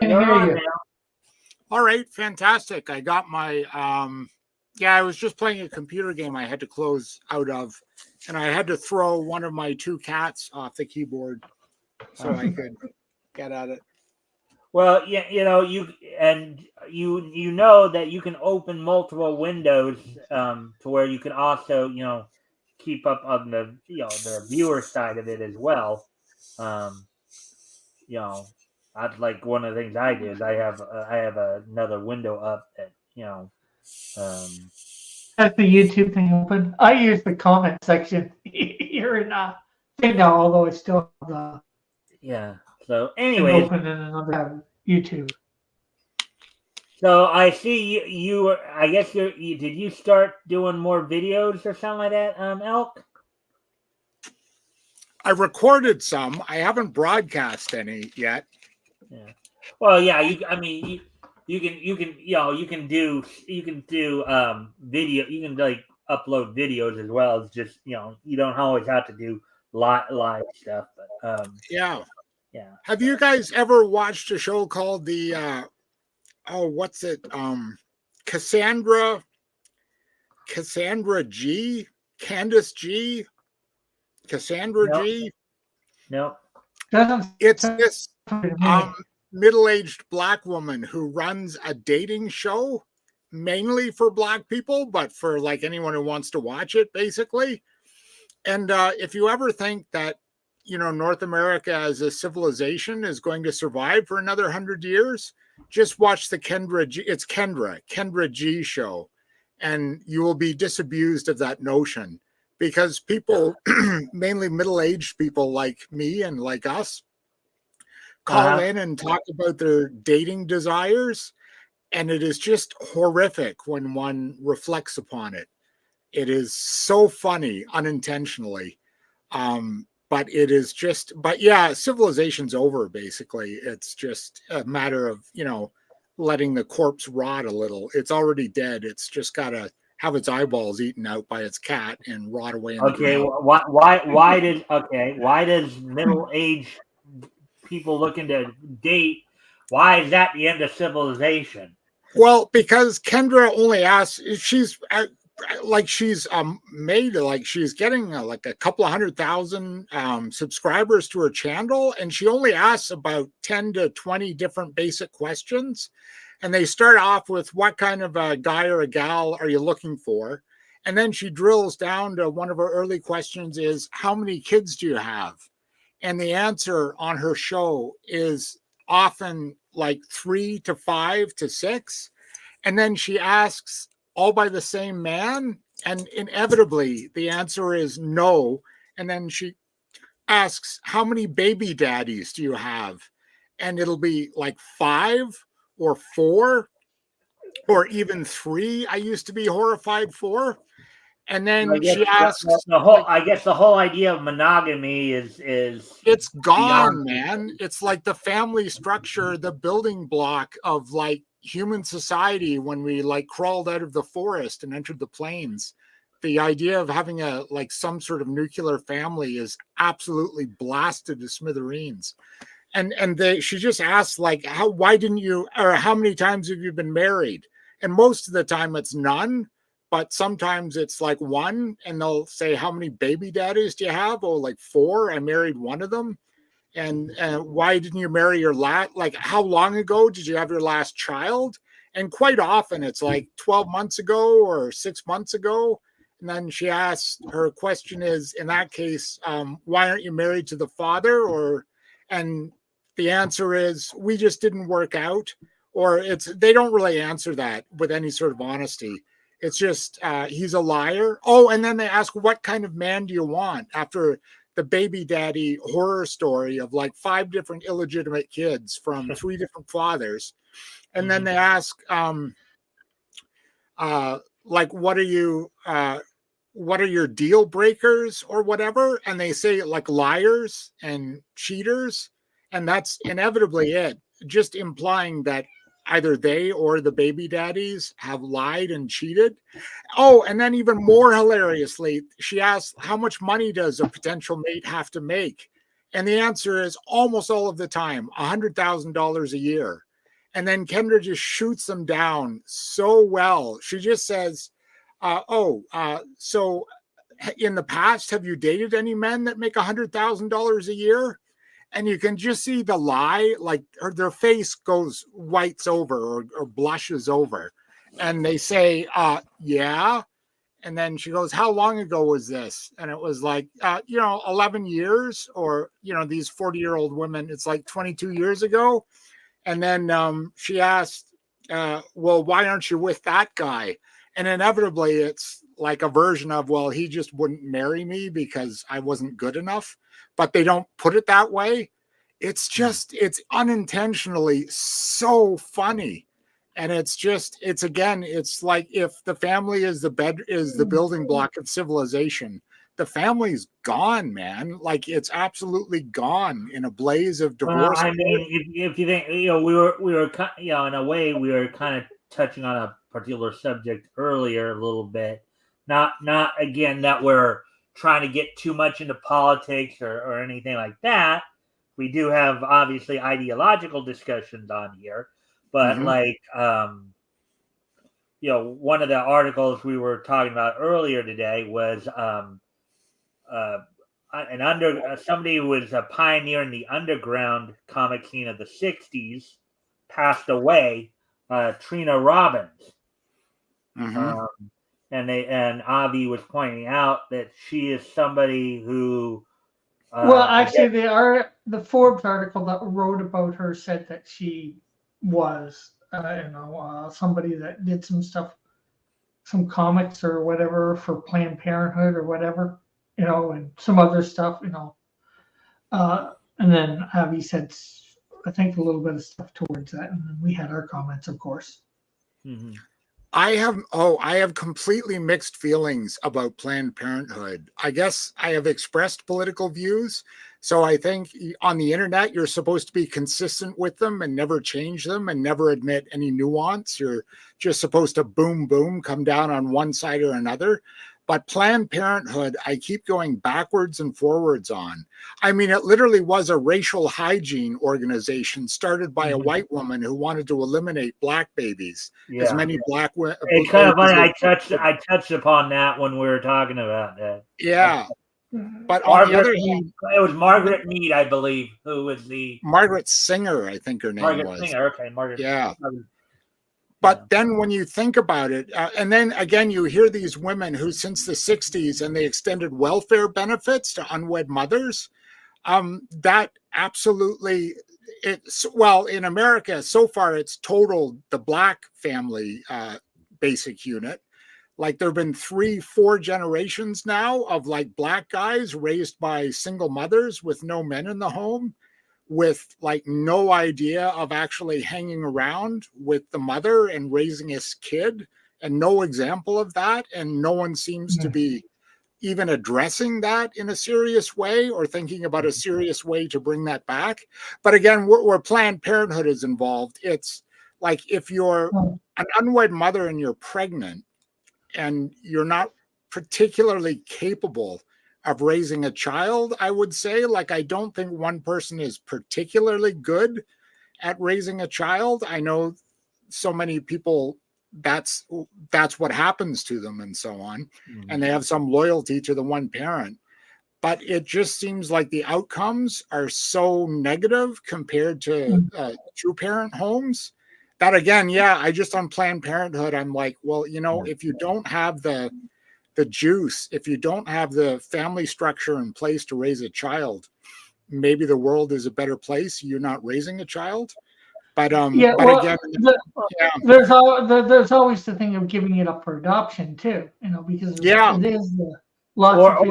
on now. All right, fantastic. I got my I was just playing a computer game I had to close out of, and I had to throw one of my 2 cats off the keyboard so I could get at it. Well, yeah, you know you know that you can open multiple windows to where you can also keep up on the the viewer side of it as well. That's like one of the things I do is I have another window up that That's the YouTube thing open. I use the comment section here in thing now, although it's still the So anyway, open in another YouTube. So I see you. I guess did you start doing more videos or something like that, Elk? I recorded some. I haven't broadcast any yet. Yeah. Well, yeah. You can do video. You can like upload videos as well as just you don't always have to do live stuff. But yeah. Have you guys ever watched a show called the what's it? Cassandra G? Candace G? Cassandra G? No. It's this middle-aged Black woman who runs a dating show mainly for Black people, but for like anyone who wants to watch it, basically. And if you ever think that, North America as a civilization is going to survive for another 100 years, just watch the Kendra G show, and you will be disabused of that notion, because people, mainly middle-aged people like me and like us, call in and talk about their dating desires, and it is just horrific when one reflects upon it. It is so funny unintentionally. But it is just, civilization's over, basically. It's just a matter of, letting the corpse rot a little. It's already dead. It's just got to have its eyeballs eaten out by its cat and rot away. Okay, why does middle-aged people looking to date, why is that the end of civilization? Well, because Kendra only asks, like she's made like she's getting like a couple of 100,000 subscribers to her channel, and she only asks about 10 to 20 different basic questions, and they start off with what kind of a guy or a gal are you looking for, and then she drills down to one of her early questions is how many kids do you have, and the answer on her show is often like 3 to 5 to 6, and then she asks all by the same man, and inevitably the answer is no. And then she asks, how many baby daddies do you have? And it'll be like 5 or 4 or even 3. I used to be horrified for. And then she asks I guess the whole idea of monogamy is it's gone, man. It's like the family structure, the building block of like human society when we like crawled out of the forest and entered the plains. The idea of having a like some sort of nuclear family is absolutely blasted to smithereens. And she just asked like why didn't you, or how many times have you been married? And most of the time it's none, but sometimes it's like 1, and they'll say, how many baby daddies do you have? Oh, like 4. I married one of them. And why didn't you marry your last, like how long ago did you have your last child? And quite often it's like 12 months ago or 6 months ago. And then she asks, her question is, in that case, why aren't you married to the father? And the answer is, we just didn't work out. Or they don't really answer that with any sort of honesty. It's just, he's a liar. Oh, and then they ask, what kind of man do you want? After the baby daddy horror story of like 5 different illegitimate kids from 3 different fathers. And then they ask, like, what are your deal breakers or whatever? And they say like liars and cheaters. And that's inevitably it, just implying that either they or the baby daddies have lied and cheated. Oh, and then even more hilariously, she asks, how much money does a potential mate have to make? And the answer is almost all of the time, $100,000 a year. And then Kendra just shoots them down so well. She just says, so in the past, have you dated any men that make $100,000 a year? And you can just see the lie, like their face goes whites over or blushes over. And they say, yeah. And then she goes, how long ago was this? And it was like, 11 years, or, these 40-year-old women, it's like 22 years ago. And then she asked, well, why aren't you with that guy? And inevitably it's like a version of, well, he just wouldn't marry me because I wasn't good enough. But they don't put it that way. It's just, it's unintentionally so funny. And it's like if the family is the building block of civilization, the family's gone, man. Like it's absolutely gone in a blaze of divorce. Well, I mean, if you think, we were, in a way, we were kind of touching on a particular subject earlier a little bit. Not again that we're trying to get too much into politics or anything like that. We do have obviously ideological discussions on here, but like, one of the articles we were talking about earlier today was somebody who was a pioneer in the underground comic scene of the 60s passed away, Trina Robbins. And Avi was pointing out that she is somebody who well, actually, the Forbes article that wrote about her said that she was, somebody that did some stuff, some comics or whatever for Planned Parenthood or whatever, and some other stuff, and then Avi said, I think a little bit of stuff towards that, and then we had our comments, of course. I have completely mixed feelings about Planned Parenthood. I guess I have expressed political views. So I think on the internet, you're supposed to be consistent with them and never change them and never admit any nuance. You're just supposed to boom, boom, come down on one side or another. But Planned Parenthood, I keep going backwards and forwards on. I mean, it literally was a racial hygiene organization started by a white woman who wanted to eliminate black babies, as many black babies. It's kind of funny. I touched upon that when we were talking about that. Yeah. But on the other hand, it was Margaret Mead, I believe, who was the Margaret Singer, I think her name was. Singer. Okay, Margaret. Yeah. But then when you think about it, and then again, you hear these women who since the 60s and they extended welfare benefits to unwed mothers, that absolutely, well, in America, so far, it's totaled the black family basic unit. Like there have been 3-4 generations now of like black guys raised by single mothers with no men in the home, with like no idea of actually hanging around with the mother and raising his kid, and no example of that. And no one seems to be even addressing that in a serious way or thinking about a serious way to bring that back. But again, where Planned Parenthood is involved, it's like if you're an unwed mother and you're pregnant and you're not particularly capable of raising a child, I would say, like, I don't think one person is particularly good at raising a child. I know so many people, that's what happens to them and so on. And they have some loyalty to the one parent. But it just seems like the outcomes are so negative compared to two-parent homes that, again, I just on Planned Parenthood, I'm like, well, you know, if you don't have the juice, if you don't have the family structure in place to raise a child, maybe the world is a better place. You're not raising a child. But again, there's always the thing of giving it up for adoption too, you know, because it is lots of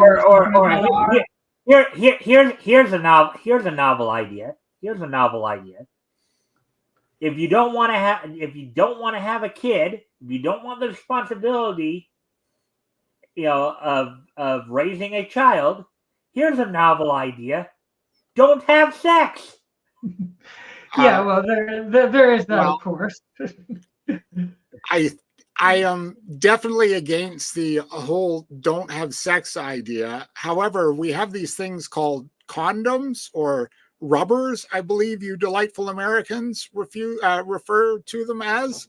here's a novel idea. If you don't want to have a kid, if you don't want the responsibility, you know, of raising a child, here's a novel idea: don't have sex. Well, there is that, of course. I am definitely against the whole don't have sex idea. However, we have these things called condoms or rubbers, I believe you delightful Americans refer to them as.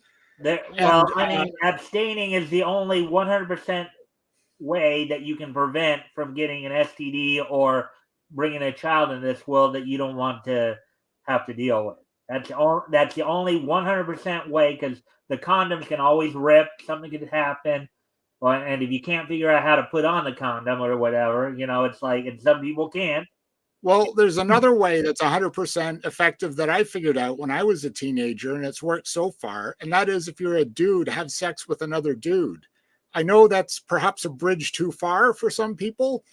Abstaining is the only 100% way that you can prevent from getting an STD or bringing a child in this world that you don't want to have to deal with. That's the only 100% way, because the condoms can always rip. Something could happen. And if you can't figure out how to put on the condom or whatever, you know, it's like, and some people can't. Well, there's another way that's 100% effective that I figured out when I was a teenager, and it's worked so far. And that is, if you're a dude, have sex with another dude. I know that's perhaps a bridge too far for some people,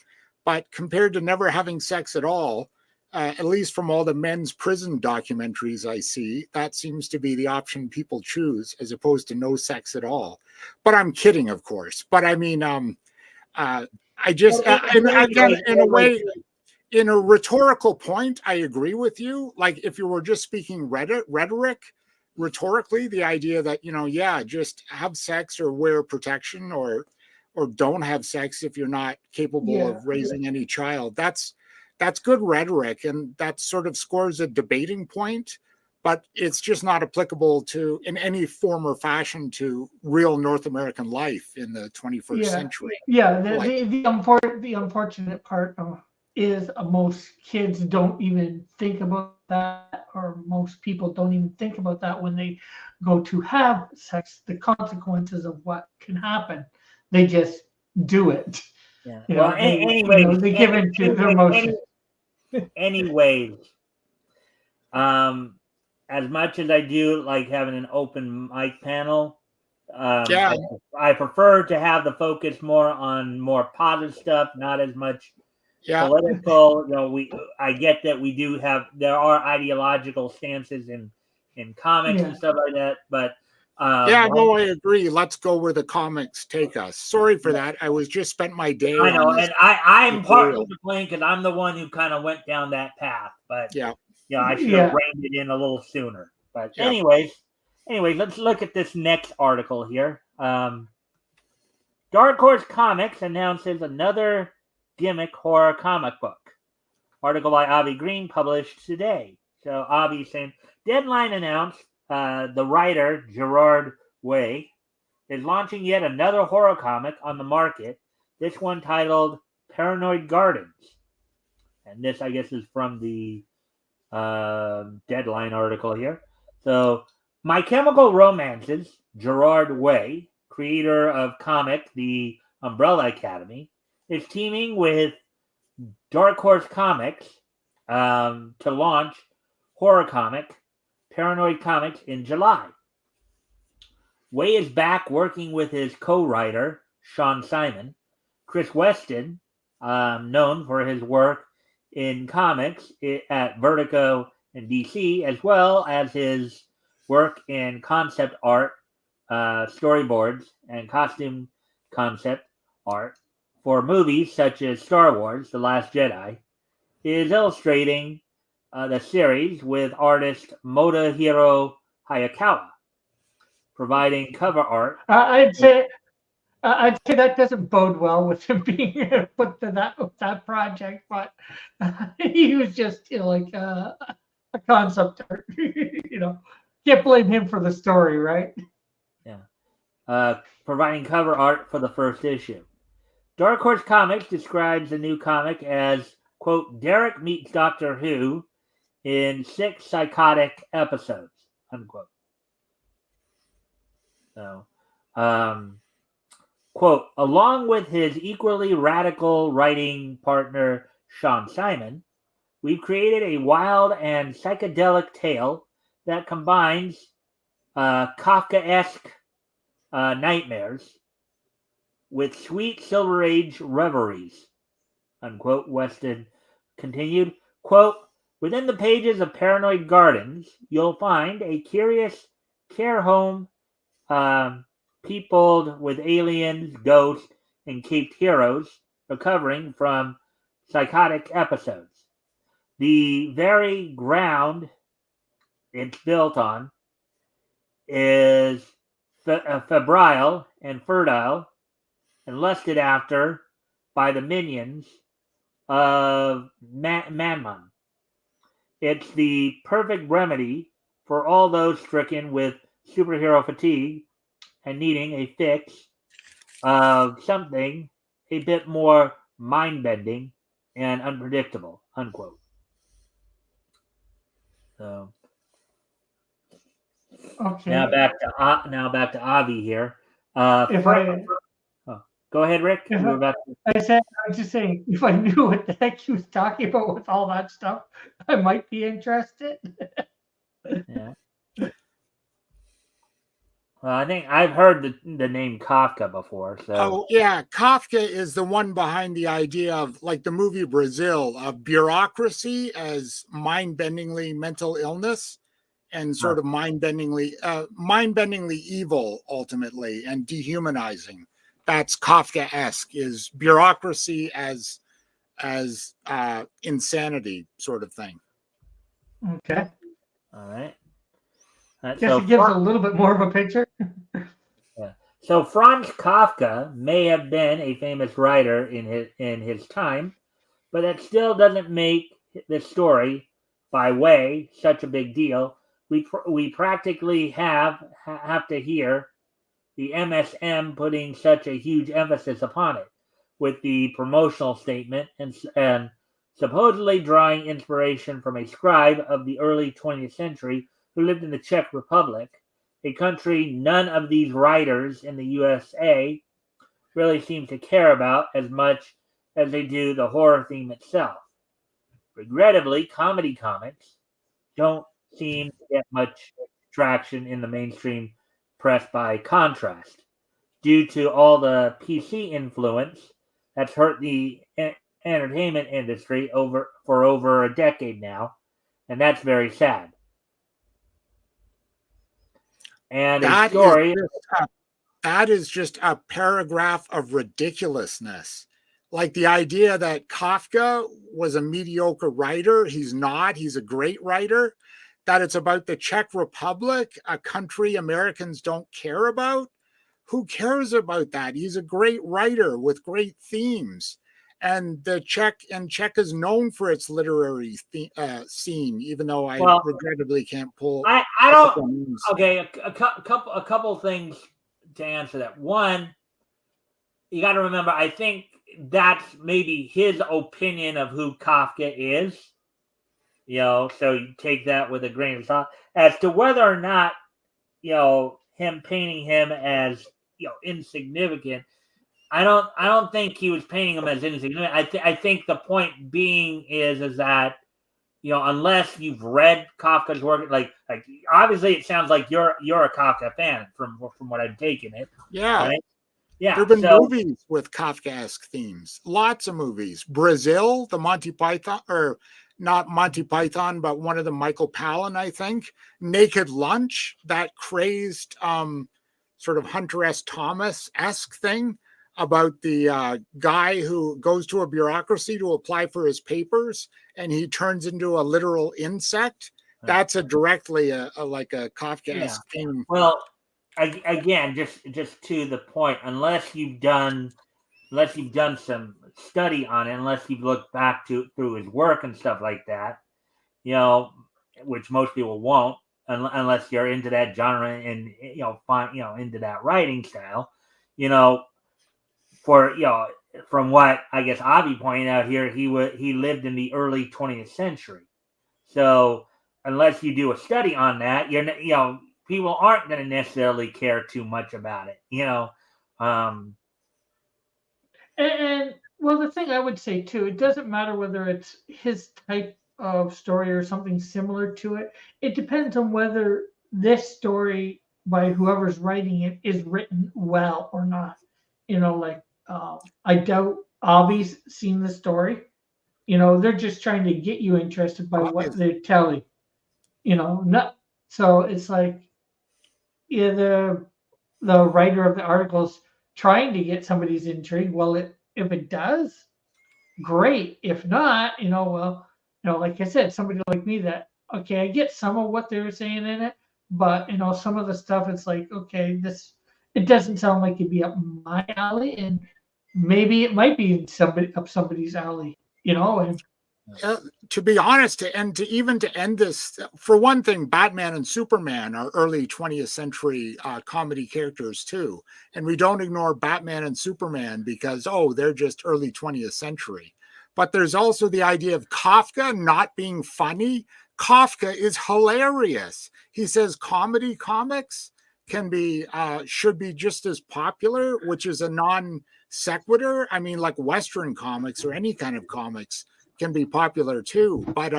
but compared to never having sex at all, at least from all the men's prison documentaries I see, that seems to be the option people choose as opposed to no sex at all. But I'm kidding, of course. But I mean, I just, again, in a way, in a rhetorical point, I agree with you. Like if you were just speaking rhetoric, rhetorically, the idea that, you know, just have sex or wear protection or don't have sex if you're not capable of raising any child. That's good rhetoric, and that sort of scores a debating point, but it's just not applicable to in any form or fashion to real North American life in the 21st century. The unfortunate part is most kids don't even think about that, or most people don't even think about that when they go to have sex, the consequences of what can happen. They just do it. Yeah. You know, they give into their emotions. Anyways, as much as I do like having an open mic panel, I prefer to have the focus more on more positive stuff, not as much political. You know, I get that there are ideological stances in comics and stuff like that, but I agree. Let's go where the comics take us. Sorry for that. I was just spent my day. I know, and I'm part of the blame because I'm the one who kind of went down that path. But I should have reined it in a little sooner. But anyways, let's look at this next article here. Dark Horse Comics announces another gimmick horror comic book. Article by Avi Green published today. So Avi saying, Deadline announced the writer Gerard Way is launching yet another horror comic on the market. This one titled Paranoid Gardens. And this, I guess, is from the Deadline article here. So, My Chemical Romances, Gerard Way, creator of comic The Umbrella Academy, is teaming with Dark Horse Comics to launch horror comic Paranoid Comics in July. Way is back working with his co-writer, Sean Simon. Chris Weston, known for his work in comics at Vertigo and DC, as well as his work in concept art, storyboards, and costume concept art for movies such as Star Wars, The Last Jedi, is illustrating the series with artist Motohiro Hayakawa, providing cover art. I'd say that doesn't bode well with him being put to that project, but he was just like a concept art. Can't blame him for the story, right? Yeah. Providing cover art for the first issue. Dark Horse Comics describes the new comic as, quote, Derek meets Doctor Who in 6 psychotic episodes, unquote. So, quote, along with his equally radical writing partner, Sean Simon, we've created a wild and psychedelic tale that combines Kafkaesque nightmares with sweet Silver Age reveries, unquote. Weston continued, quote, within the pages of Paranoid Gardens, you'll find a curious care home peopled with aliens, ghosts, and caped heroes recovering from psychotic episodes. The very ground it's built on is febrile and fertile and lusted after by the minions of Manman. It's the perfect remedy for all those stricken with superhero fatigue and needing a fix of something a bit more mind-bending and unpredictable, unquote. So okay. Now back to Avi here. Go ahead, Rick. I was just saying, if I knew what the heck he was talking about with all that stuff, I might be interested. Yeah. Well, I think I've heard the name Kafka before. So. Oh, yeah. Kafka is the one behind the idea of, like the movie Brazil, of bureaucracy as mind-bendingly mental illness and sort of mind-bendingly evil, ultimately, and dehumanizing. That's Kafka-esque, is bureaucracy as insanity sort of thing. Okay. All right. Guess it gives a little bit more of a picture. Yeah. So Franz Kafka may have been a famous writer in his time, but that still doesn't make the story by Way such a big deal. We practically have to hear the MSM putting such a huge emphasis upon it, with the promotional statement and supposedly drawing inspiration from a scribe of the early 20th century who lived in the Czech Republic, a country none of these writers in the USA really seem to care about as much as they do the horror theme itself. Regrettably, comedy comics don't seem to get much traction in the mainstream press by contrast, due to all the PC influence that's hurt the entertainment industry for over a decade now, and that's very sad. And a story that is just a paragraph of ridiculousness. Like the idea that Kafka was a mediocre writer. He's not. He's a great writer. That it's about the Czech Republic, a country Americans don't care about, who cares about that? He's a great writer with great themes. And the Czech is known for its literary scene, even though I regrettably can't pull. I don't. Okay, a couple things to answer that. One, you got to remember, I think that's maybe his opinion of who Kafka is. So you take that with a grain of salt. As to whether or not, him painting him as insignificant, I don't think he was painting him as insignificant. I think the point being is that unless you've read Kafka's work, like obviously it sounds like you're a Kafka fan from what I've taken it. Yeah. Right? Yeah. There have been movies with Kafkaesque themes. Lots of movies. Brazil, the Monty Python, or not Monty Python, but one of the Michael Palin, I think. Naked Lunch, that crazed sort of Hunter S. Thomas-esque thing about the guy who goes to a bureaucracy to apply for his papers, and he turns into a literal insect. That's directly like a Kafkaesque theme. Well, again, just to the point, unless you've done some study on it, unless you've looked back through his work and stuff like that, which most people won't, unless you're into that genre and into that writing style, from what I guess Avi pointed out here, he lived in the early 20th century. So unless you do a study on that, people aren't going to necessarily care too much about it, And well, the thing I would say too, it doesn't matter whether it's his type of story or something similar to it. It depends on whether this story by whoever's writing it is written well or not. I doubt Avi's seen the story. They're just trying to get you interested by what they're telling. Not so it's like the writer of the article's trying to get somebody's intrigue. Well, if it does, great. If not, like I said, somebody like me that okay, I get some of what they're saying in it, but some of the stuff it's like okay, it doesn't sound like it'd be up my alley, and maybe it might be up somebody's alley, and to be honest, to end this, for one thing, Batman and Superman are early 20th century comedy characters too, and we don't ignore Batman and Superman because they're just early 20th century. But there's also the idea of Kafka not being funny. Kafka is hilarious. He says comedy comics should be just as popular, which is a non sequitur. I mean, like Western comics or any kind of comics can be popular too. But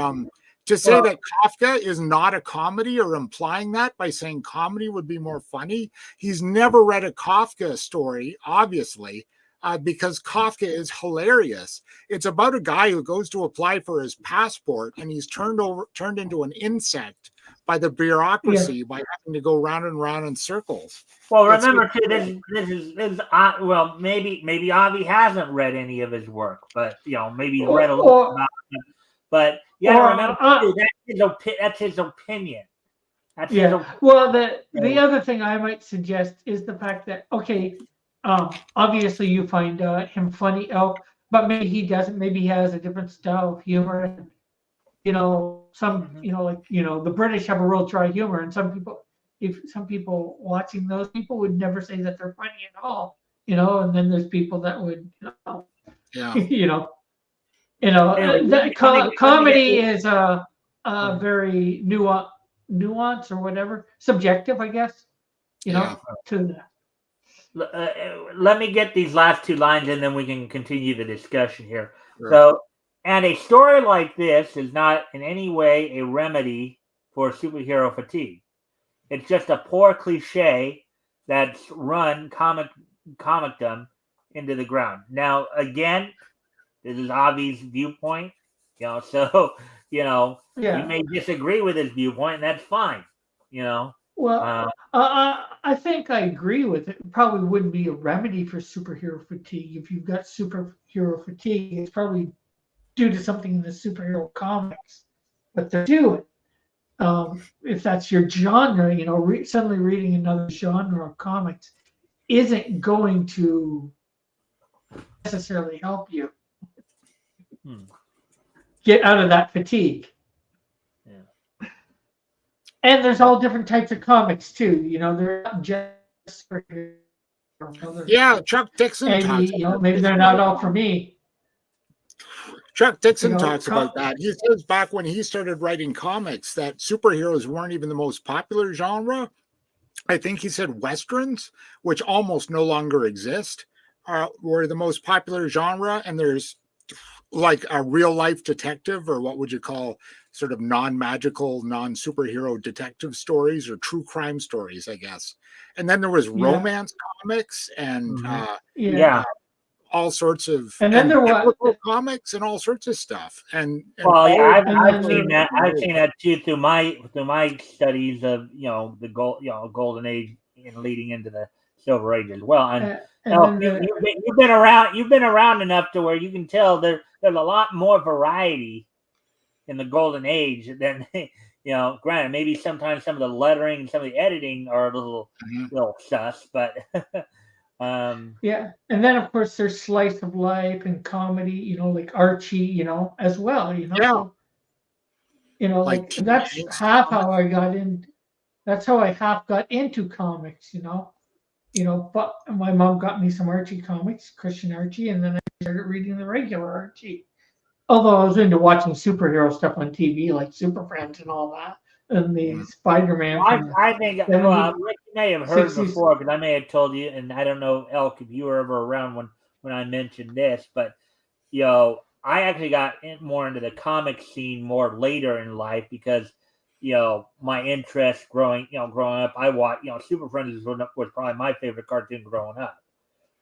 to say that Kafka is not a comedy or implying that by saying comedy would be more funny, he's never read a Kafka story, obviously, because Kafka is hilarious. It's about a guy who goes to apply for his passport and he's turned into an insect by the bureaucracy by having to go round and round in circles. Well, remember too, this is well, maybe Avi hasn't read any of his work, but maybe he's read a little about it. But remember too, that's his opinion. Well, the other thing I might suggest is the fact that obviously you find him funny, but maybe he doesn't. Maybe he has a different style of humor. The British have a real dry humor, and some people watching those people would never say that they're funny at all. And then there's people that would, comedy is a very nuance or whatever, subjective, I guess. To let me get these last two lines and then we can continue the discussion here. Sure. So, and a story like this is not in any way a remedy for superhero fatigue. It's just a poor cliche that's run comicdom into the ground. Now, again, this is Avi's viewpoint, so, you may disagree with his viewpoint, and that's fine, Well, I think I agree with it. It probably wouldn't be a remedy for superhero fatigue. If you've got superhero fatigue, it's probably due to something in the superhero comics. But they're doing. If that's your genre, suddenly reading another genre of comics isn't going to necessarily help you get out of that fatigue. Yeah. And there's all different types of comics too. They're not just for Yeah, Chuck Dixon and talks. maybe they're not all for me. Chuck Dixon talks about that. He says back when he started writing comics that superheroes weren't even the most popular genre. I think he said westerns, which almost no longer exist, were the most popular genre. And there's like a real life detective, or what would you call sort of non-magical, non-superhero detective stories or true crime stories, I guess. And then there was romance comics and all sorts of and then there was comics and all sorts of stuff. And well, yeah, I've seen that. I've seen that too through my studies of the golden age and leading into the silver age as well. And you've been around enough to where you can tell there's a lot more variety in the golden age than granted, maybe sometimes some of the lettering and some of the editing are a little sus, but and then of course there's slice of life and comedy, like Archie, as well, like that's half how I got in. That's how I half got into comics, But my mom got me some Archie comics, Christian Archie, and then I started reading the regular Archie. Although I was into watching superhero stuff on TV, like Super Friends and all that, and the Spider-Man. I think Rick may have heard 60s. Before, because I may have told you, and I don't know, Elk, if you were ever around when I mentioned this, but I actually got more into the comic scene more later in life because my interest growing up, I watched Super Friends was probably my favorite cartoon growing up.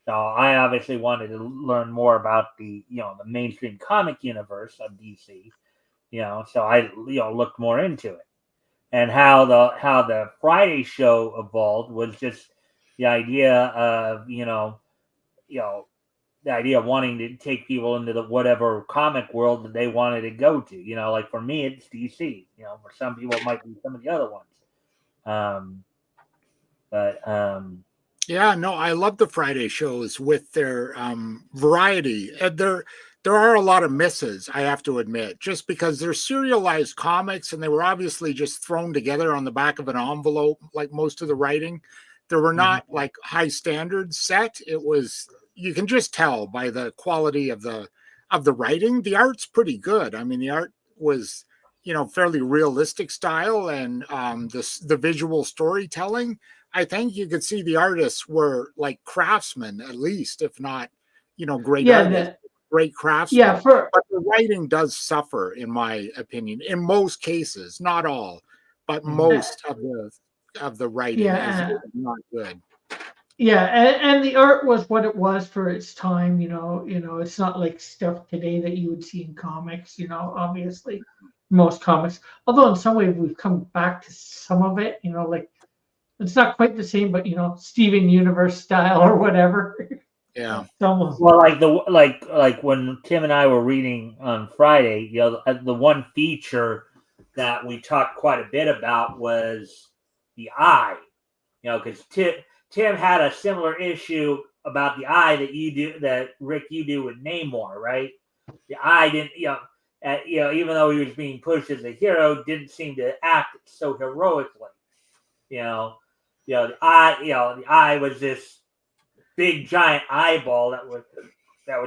So I obviously wanted to learn more about the the mainstream comic universe of DC, so I looked more into it. And how the Friday show evolved was just the idea of the idea of wanting to take people into the whatever comic world that they wanted to go to. Like for me it's DC. For some people it might be some of the other ones. Yeah, no, I love the Friday shows with their variety. There are a lot of misses, I have to admit, just because they're serialized comics and they were obviously just thrown together on the back of an envelope, like most of the writing. There were not like high standards set. It was, you can just tell by the quality of the writing. The art's pretty good. I mean, the art was fairly realistic style, and the visual storytelling. I think you could see the artists were like craftsmen, at least, if not, great artists, great craftsmen. But the writing does suffer, in my opinion, in most cases, not all, but most of the writing is not good. Yeah, and the art was what it was for its time. It's not like stuff today that you would see in comics. Obviously, most comics. Although in some way we've come back to some of it. Like. It's not quite the same, but Steven Universe style or whatever. Yeah. Well, like when Tim and I were reading on Friday, the one feature that we talked quite a bit about was the eye. Because Tim had a similar issue about the eye that Rick you do with Namor, right? The eye didn't, even though he was being pushed as a hero, didn't seem to act so heroically. The eye was this big giant eyeball that was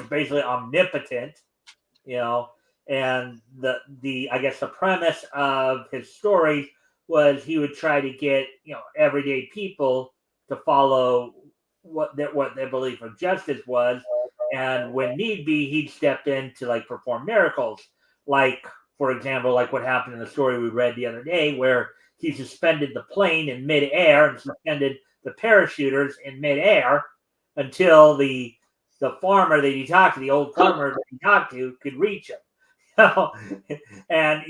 basically omnipotent, and the I guess the premise of his story was he would try to get everyday people to follow what their belief of justice was, and when need be he'd step in to like perform miracles, like for example like what happened in the story we read the other day where he suspended the plane in midair and suspended the parachuters in midair until the farmer that he talked to, the old farmer that he talked to, could reach him. And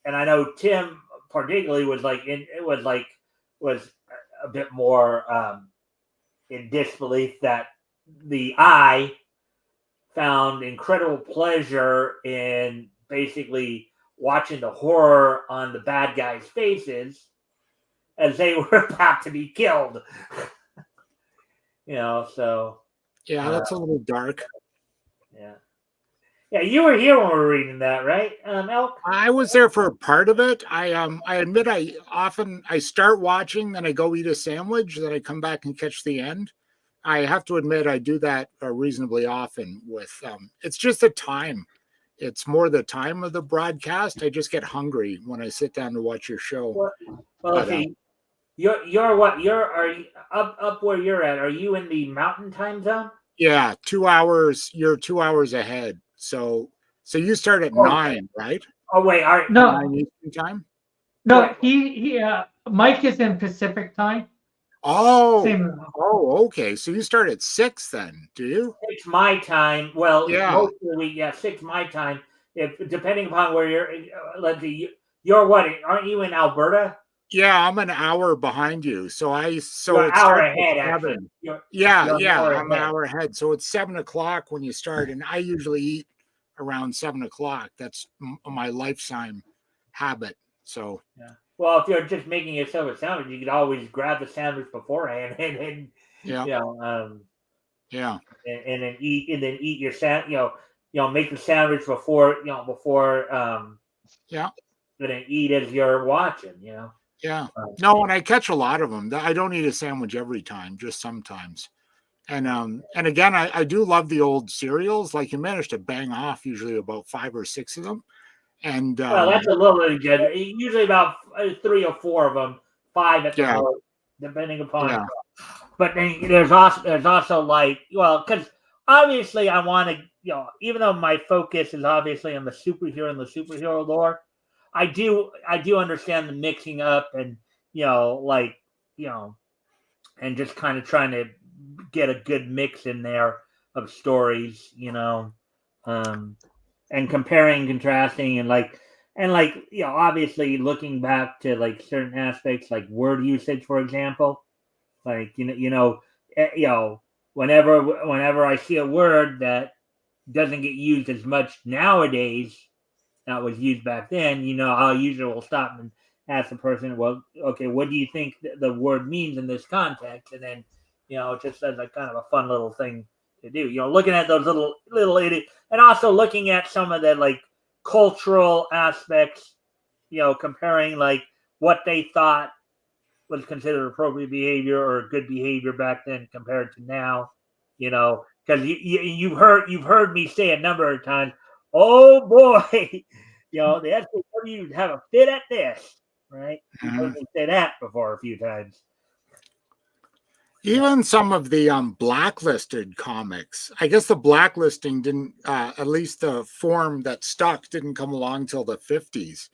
and I know Tim particularly was a bit more in disbelief that the eye found incredible pleasure in basically watching the horror on the bad guys' faces as they were about to be killed. So Yeah, that's a little dark. yeah. Yeah, you were here when we were reading that, right, Elk? I was there for a part of it. I admit I start watching, then I go eat a sandwich, then I come back and catch the end. I have to admit I do that reasonably often. With it's just the time. It's more the time of the broadcast. I just get hungry when I sit down to watch your show. Well, But, okay. You're what? Are you up where you're at? Are you in the mountain time zone? Yeah, 2 hours. You're 2 hours ahead. So you start at 9, right? Oh wait, all right. No, 9 Eastern time. no, Right. he Mike is in Pacific time. Oh, Same. okay. So you start at 6 then, do you? 6 my time. Well, Yeah. most of the week, 6 my time. If depending upon where you're, let's see, you're what? Aren't you in Alberta? Yeah, I'm an hour behind you. So You're it an hour starts ahead, at actually. 7. You're Yeah, an hour I'm an ahead. hour ahead. So it's 7 o'clock when you start, and I usually eat around 7 o'clock. That's my lifetime habit. So Yeah. Well, if you're just making yourself a sandwich, you could always grab the sandwich beforehand and yeah, yeah, and then eat your make the sandwich before yeah, and then eat as you're watching. yeah. No, and I catch a lot of them. I don't eat a sandwich every time, just sometimes. And again, I do love the old cereals. Like you manage to bang off usually about 5 or 6 of them. And Well, that's a little bit good. Usually about 3 or 4 of them, 5 at the yeah, most, depending upon. yeah, But then there's also like, well, because obviously I want to, even though my focus is obviously on the superhero and the superhero lore, I do understand the mixing up and and just kind of trying to get a good mix in there of stories, and comparing and contrasting and obviously looking back to like certain aspects like word usage, for example. Like whenever I see a word that doesn't get used as much nowadays that was used back then, I'll usually will stop and ask the person, well, okay, what do you think the word means in this context? And then, just as a kind of a fun little thing to do, looking at those little idiots, and also looking at some of the like cultural aspects, comparing like what they thought was considered appropriate behavior or good behavior back then compared to now, because you've heard me say a number of times, oh boy, the SJW have a fit at this, right? You've heard me say that before a few times. Even some of the blacklisted comics. I guess the blacklisting didn't, at least the form that stuck, didn't come along till the 50s.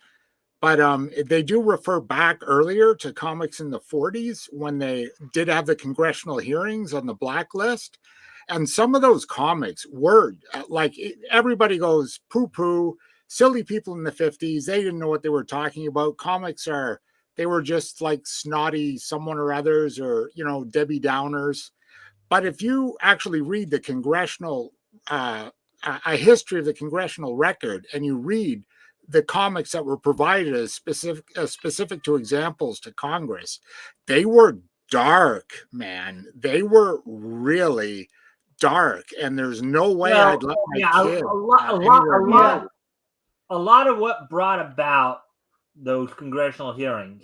But they do refer back earlier to comics in the 40s when they did have the congressional hearings on the blacklist. And some of those comics were like everybody goes poo-poo, silly people in the 50s. They didn't know what they were talking about. They were just like snotty someone or others or, Debbie Downers. But if you actually read the congressional, a history of the congressional record, and you read the comics that were provided as specific to examples to Congress, they were dark, man. They were really dark, and there's no way I'd let my kid. A lot of what brought about those congressional hearings,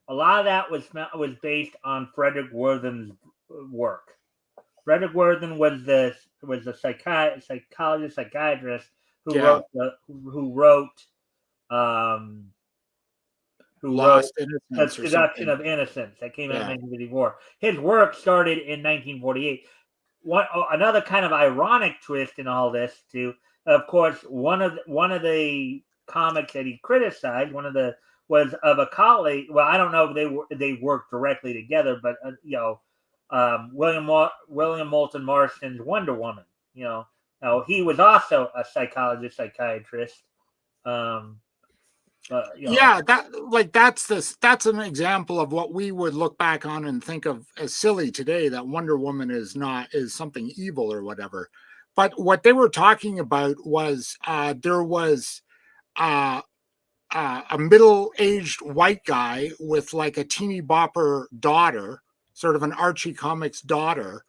a lot of that was based on Frederick Worthen's work. Frederick Worthen was the psychiatrist who wrote Lost Innocence The Seduction of Innocence that came out in 1954. His work started in 1948. Another kind of ironic twist in all this too. Of course, one of the comics that he criticized, was of a colleague. Well, I don't know if they worked directly together, but William Moulton Marston's Wonder Woman. He was also a psychiatrist. That's an example of what we would look back on and think of as silly today, that Wonder Woman is something evil or whatever. But what they were talking about was there was a middle-aged white guy with like a teeny bopper daughter, sort of an Archie Comics daughter,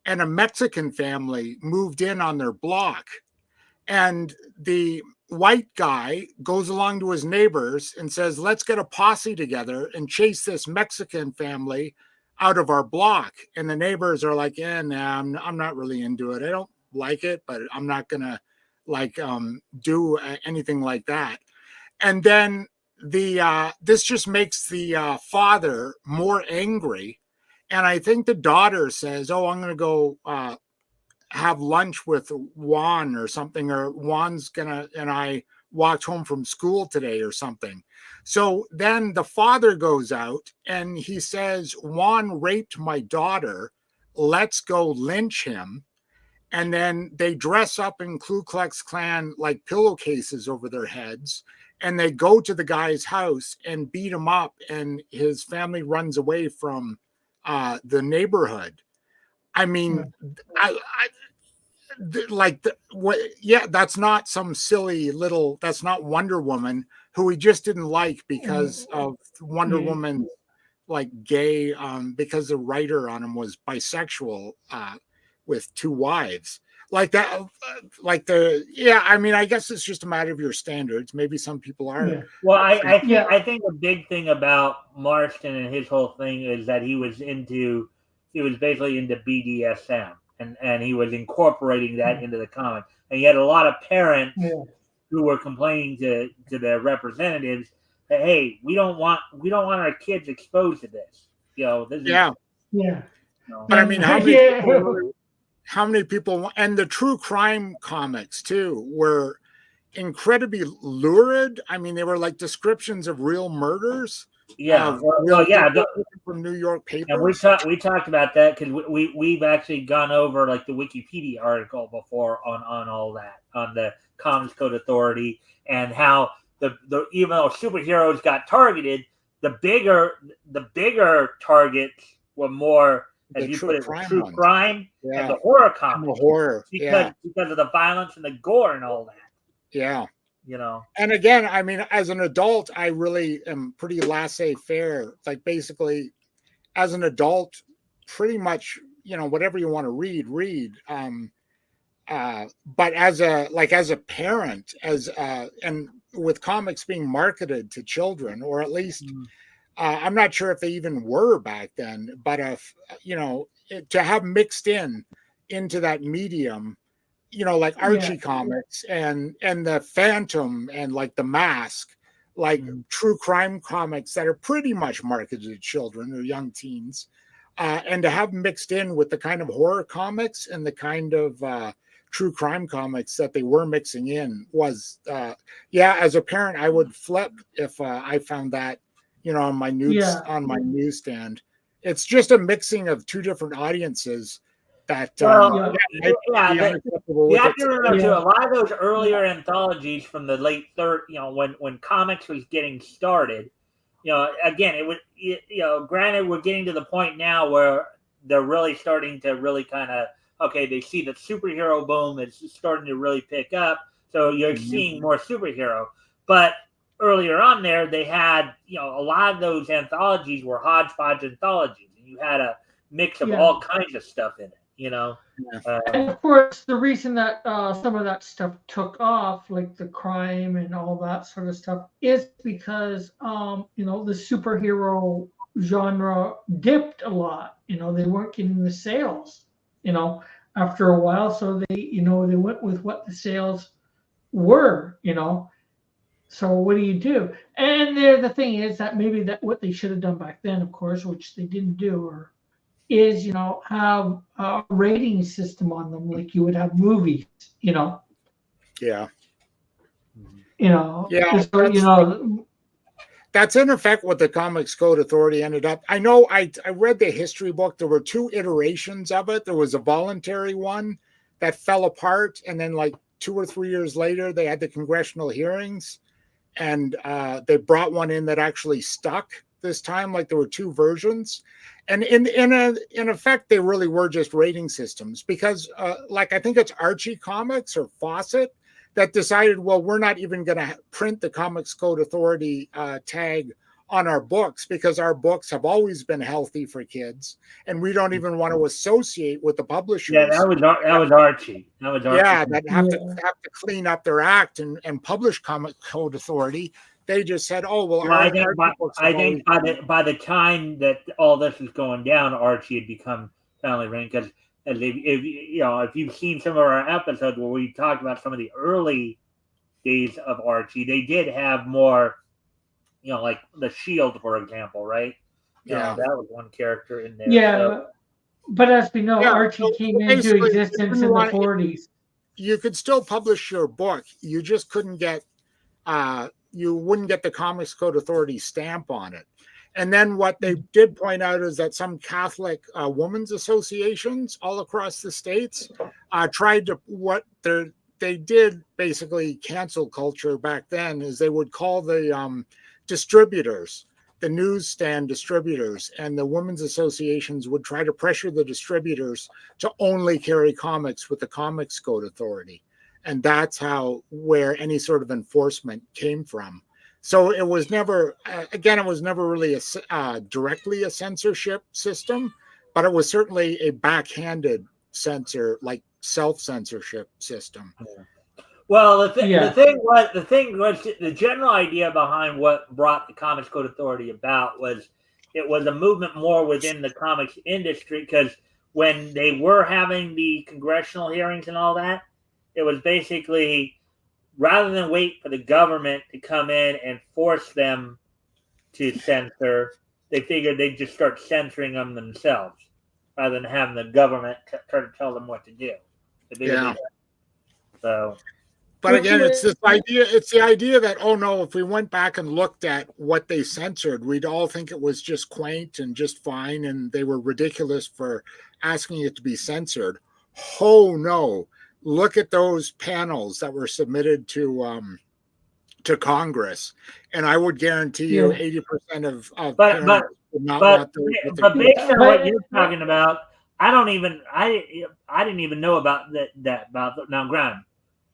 and a Mexican family moved in on their block. And the white guy goes along to his neighbors and says, let's get a posse together and chase this Mexican family out of our block. And the neighbors are like, yeah, nah, I'm not really into it. I don't like it, but I'm not going to do anything like that. And then this just makes the father more angry. And I think the daughter says, oh, I'm going to go have lunch with Juan or something, or Juan's gonna, and I walked home from school today or something. So then the father goes out and he says, Juan raped my daughter. Let's go lynch him. And then they dress up in Ku Klux Klan like pillowcases over their heads. And they go to the guy's house and beat him up. And his family runs away from the neighborhood. I mean, that's not some silly little, that's not Wonder Woman, who he just didn't like because of Wonder Woman, like gay, because the writer on him was bisexual with 2 wives. Like that, I mean, I guess it's just a matter of your standards. Maybe some people are. Yeah. Well, I think the big thing about Marston and his whole thing is that he was basically into BDSM, and he was incorporating that into the comic. And he had a lot of parents who were complaining to their representatives that, hey, we don't want our kids exposed to this. This is, But I mean, how many people, and the true crime comics too were incredibly lurid. I mean, they were like descriptions of real murders. From New York papers. And we talked about that because we've actually gone over like the Wikipedia article before on all that, on the Comics Code Authority, and how the even though superheroes got targeted, the bigger targets were more, as you put it, true crime and the horror comics. Because of the violence and the gore and all that. Yeah. And again, I mean, as an adult, I really am pretty laissez-faire. Like basically, as an adult, pretty much, whatever you want to read. But as a parent, and with comics being marketed to children, or at least, I'm not sure if they even were back then, but to have mixed into that medium, like Archie comics and the Phantom and like the Mask, like true crime comics that are pretty much marketed to children or young teens, and to have mixed in with the kind of horror comics and the kind of true crime comics that they were mixing in was, as a parent, I would flip if I found that, on my newsstand. It's just a mixing of 2 different audiences. That you have to remember too, a lot of those earlier anthologies from the late 30s, when comics was getting started, again, it would, granted, we're getting to the point now where they're really starting to really kind of, they see the superhero boom is starting to really pick up, so you're seeing more superhero. But earlier on there, they had, a lot of those anthologies were hodgepodge anthologies, and you had a mix of all kinds of stuff in it. And of course, the reason that some of that stuff took off, like the crime and all that sort of stuff, is because the superhero genre dipped a lot. They weren't getting the sales, after a while. So they went with what the sales were, So what do you do? And the thing is that maybe that what they should have done back then, of course, which they didn't do, is have a rating system on them like you would have movies. That's in effect what the Comics Code Authority ended up. I know I read the history book. There were 2 iterations of it. There was a voluntary one that fell apart, and then like 2 or 3 years later they had the congressional hearings, and they brought one in that actually stuck this time. Like there were 2 versions. And in effect, they really were just rating systems, because like I think it's Archie Comics or Fawcett that decided, well, we're not even going to print the Comics Code Authority tag on our books because our books have always been healthy for kids, and we don't even want to associate with the publishers. Yeah, that was Archie. That was Archie. Yeah, that have to clean up their act and publish Comic Code Authority. They just said, "Oh well." I think by the time that all this is going down, Archie had become family friendly because if you've seen some of our episodes where we talked about some of the early days of Archie, they did have more, like the Shield, for example, right? Yeah, that was one character in there. Yeah, so. But as we know, Archie came into existence in the 40s. You could still publish your book. You just couldn't get, you wouldn't get the Comics Code Authority stamp on it. And then what they did point out is that some Catholic women's associations all across the states tried to, they did basically cancel culture back then is they would call the distributors, the newsstand distributors, and the women's associations would try to pressure the distributors to only carry comics with the Comics Code Authority. And that's where any sort of enforcement came from. So it was never, again, it was never really directly a censorship system, but it was certainly a backhanded like self-censorship system. Well, the thing was the general idea behind what brought the Comics Code Authority about was it was a movement more within the comics industry, because when they were having the congressional hearings and all that, it was basically, rather than wait for the government to come in and force them to censor, they figured they'd just start censoring them themselves rather than having the government try to tell them what to do. Yeah. So. But again, it's this idea. It's the idea that, oh no, if we went back and looked at what they censored, we'd all think it was just quaint and just fine, and they were ridiculous for asking it to be censored. Oh no! Look at those panels that were submitted to Congress, and I would guarantee you, 80% of parents would not want those. But based on what you're talking about, I didn't even know about that. Now, granted,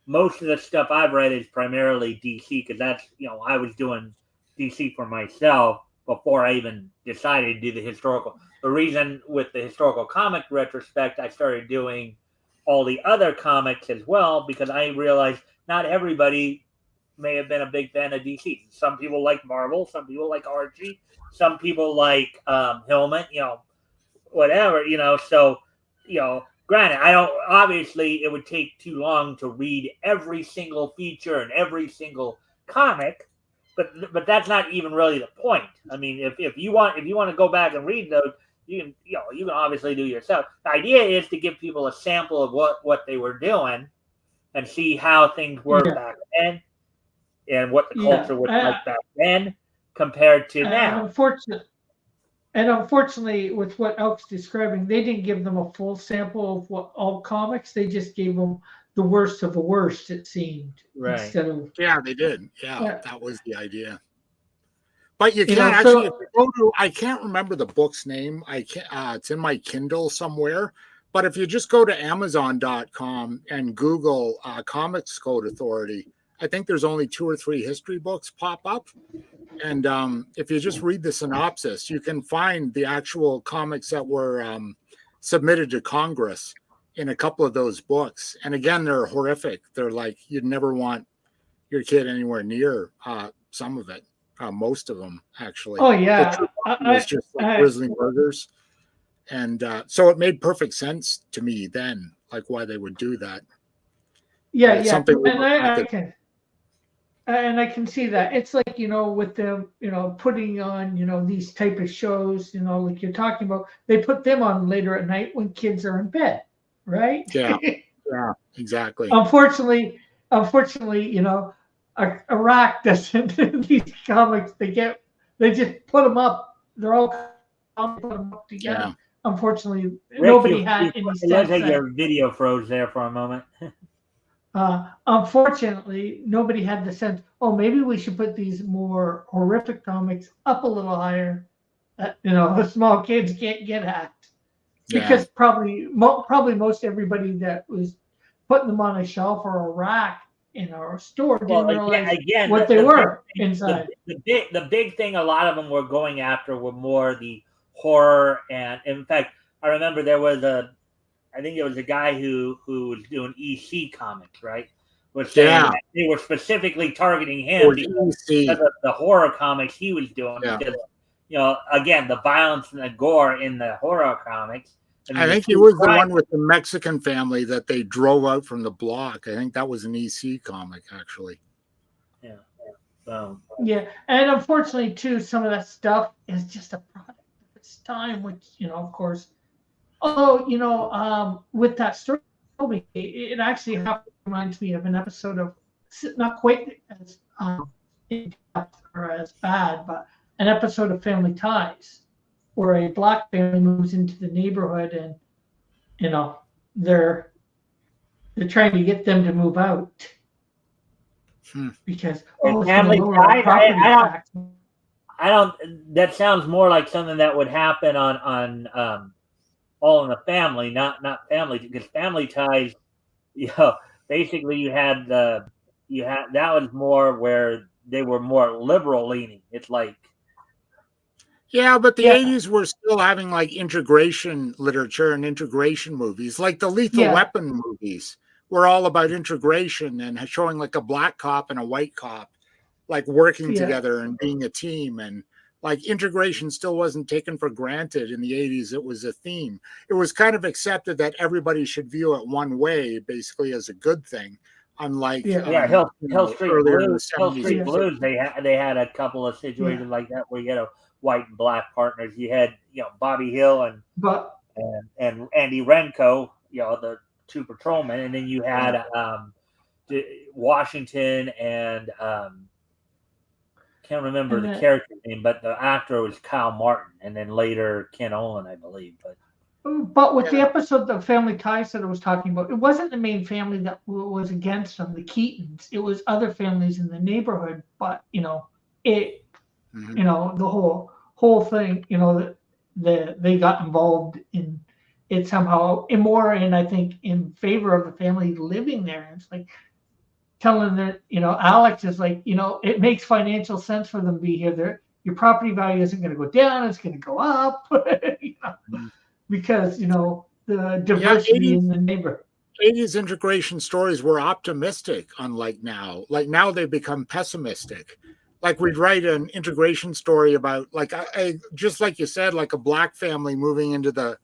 most of the stuff I've read is primarily DC, because that's, I was doing DC for myself before I even decided to do the historical. The reason with the historical comic retrospect, I started doing all the other comics as well, because I realized not everybody may have been a big fan of DC. Some people like Marvel, some people like Archie, some people like Hillman, whatever, so, granted, obviously it would take too long to read every single feature and every single comic, but that's not even really the point. I mean, if you want to go back and read those, you can obviously do yourself. The idea is to give people a sample of what they were doing and see how things were back then and what the culture was like back then compared to now. Unfortunately, with what Elk's describing, they didn't give them a full sample of all comics. They just gave them the worst of the worst, it seemed. Right. Instead of, they did. Yeah, that was the idea. But you can't actually, if you go to, I can't remember the book's name. It's in my Kindle somewhere. But if you just go to Amazon.com and Google Comics Code Authority, I think there's only 2 or 3 history books pop up. And if you just read the synopsis, you can find the actual comics that were submitted to Congress in a couple of those books. And again, they're horrific. They're like, you'd never want your kid anywhere near some of it. Most of them, actually. Oh, yeah. It was just like Grizzly Burgers. And so it made perfect sense to me then, like why they would do that. Yeah, something and I can see that. It's like, with them, putting on, these type of shows, like you're talking about, they put them on later at night when kids are in bed, right? Yeah, yeah, exactly. Unfortunately, Iraq doesn't. These comics, they just put them up. They're all put them up together. Yeah. Unfortunately, Rick, nobody had any sense. It looks like your video froze there for a moment. Unfortunately, nobody had the sense, maybe we should put these more horrific comics up a little higher that, the small kids can't get at. Because probably most everybody that was putting them on a shelf or a rack in our store didn't Well, realize again, what they were inside. The big thing a lot of them were going after were more the horror, and in fact, I remember there was I think it was a guy who was doing EC comics, right? Was saying that they were specifically targeting him because of the horror comics he was doing. Yeah. Because, again, the violence and the gore in the horror comics. I think he was the one with the Mexican family that they drove out from the block. I think that was an EC comic, actually. Yeah. Yeah, and unfortunately, too, some of that stuff is just a product of its time, which, of course. Although, with that story, it actually reminds me of an episode of, not quite as in depth or as bad, but an episode of Family Ties, where a black family moves into the neighborhood, and they're trying to get them to move out because it's going to lower the property tax. I don't. That sounds more like something that would happen on All in the Family, not Family, because Family Ties. Basically you had that was more where they were more liberal leaning. It's like. Yeah, but the 80s were still having like integration literature and integration movies. Like the Lethal Weapon movies were all about integration and showing like a black cop and a white cop like working together and being a team. And like integration still wasn't taken for granted in the 80s. It was a theme. It was kind of accepted that everybody should view it one way, basically as a good thing. Unlike Hill Street Blues, they had a couple of situations like that where you had white and black partners. You had Bobby Hill and Andy Renko, the two patrolmen, and then you had Washington and can't remember the character's name, but the actor was Kyle Martin, and then later Ken Olin, I believe. But with the episode of Family Ties that I was talking about, it wasn't the main family that was against them, the Keatons. It was other families in the neighborhood. But the whole thing, they got involved in it somehow, and I think in favor of the family living there. And it's like telling that Alex is like, it makes financial sense for them to be here. Your property value isn't going to go down; it's going to go up. Because the diversity in the neighborhood. 80s integration stories were optimistic, unlike now. Like now they've become pessimistic. Like we'd write an integration story about like just like you said, like a black family moving into the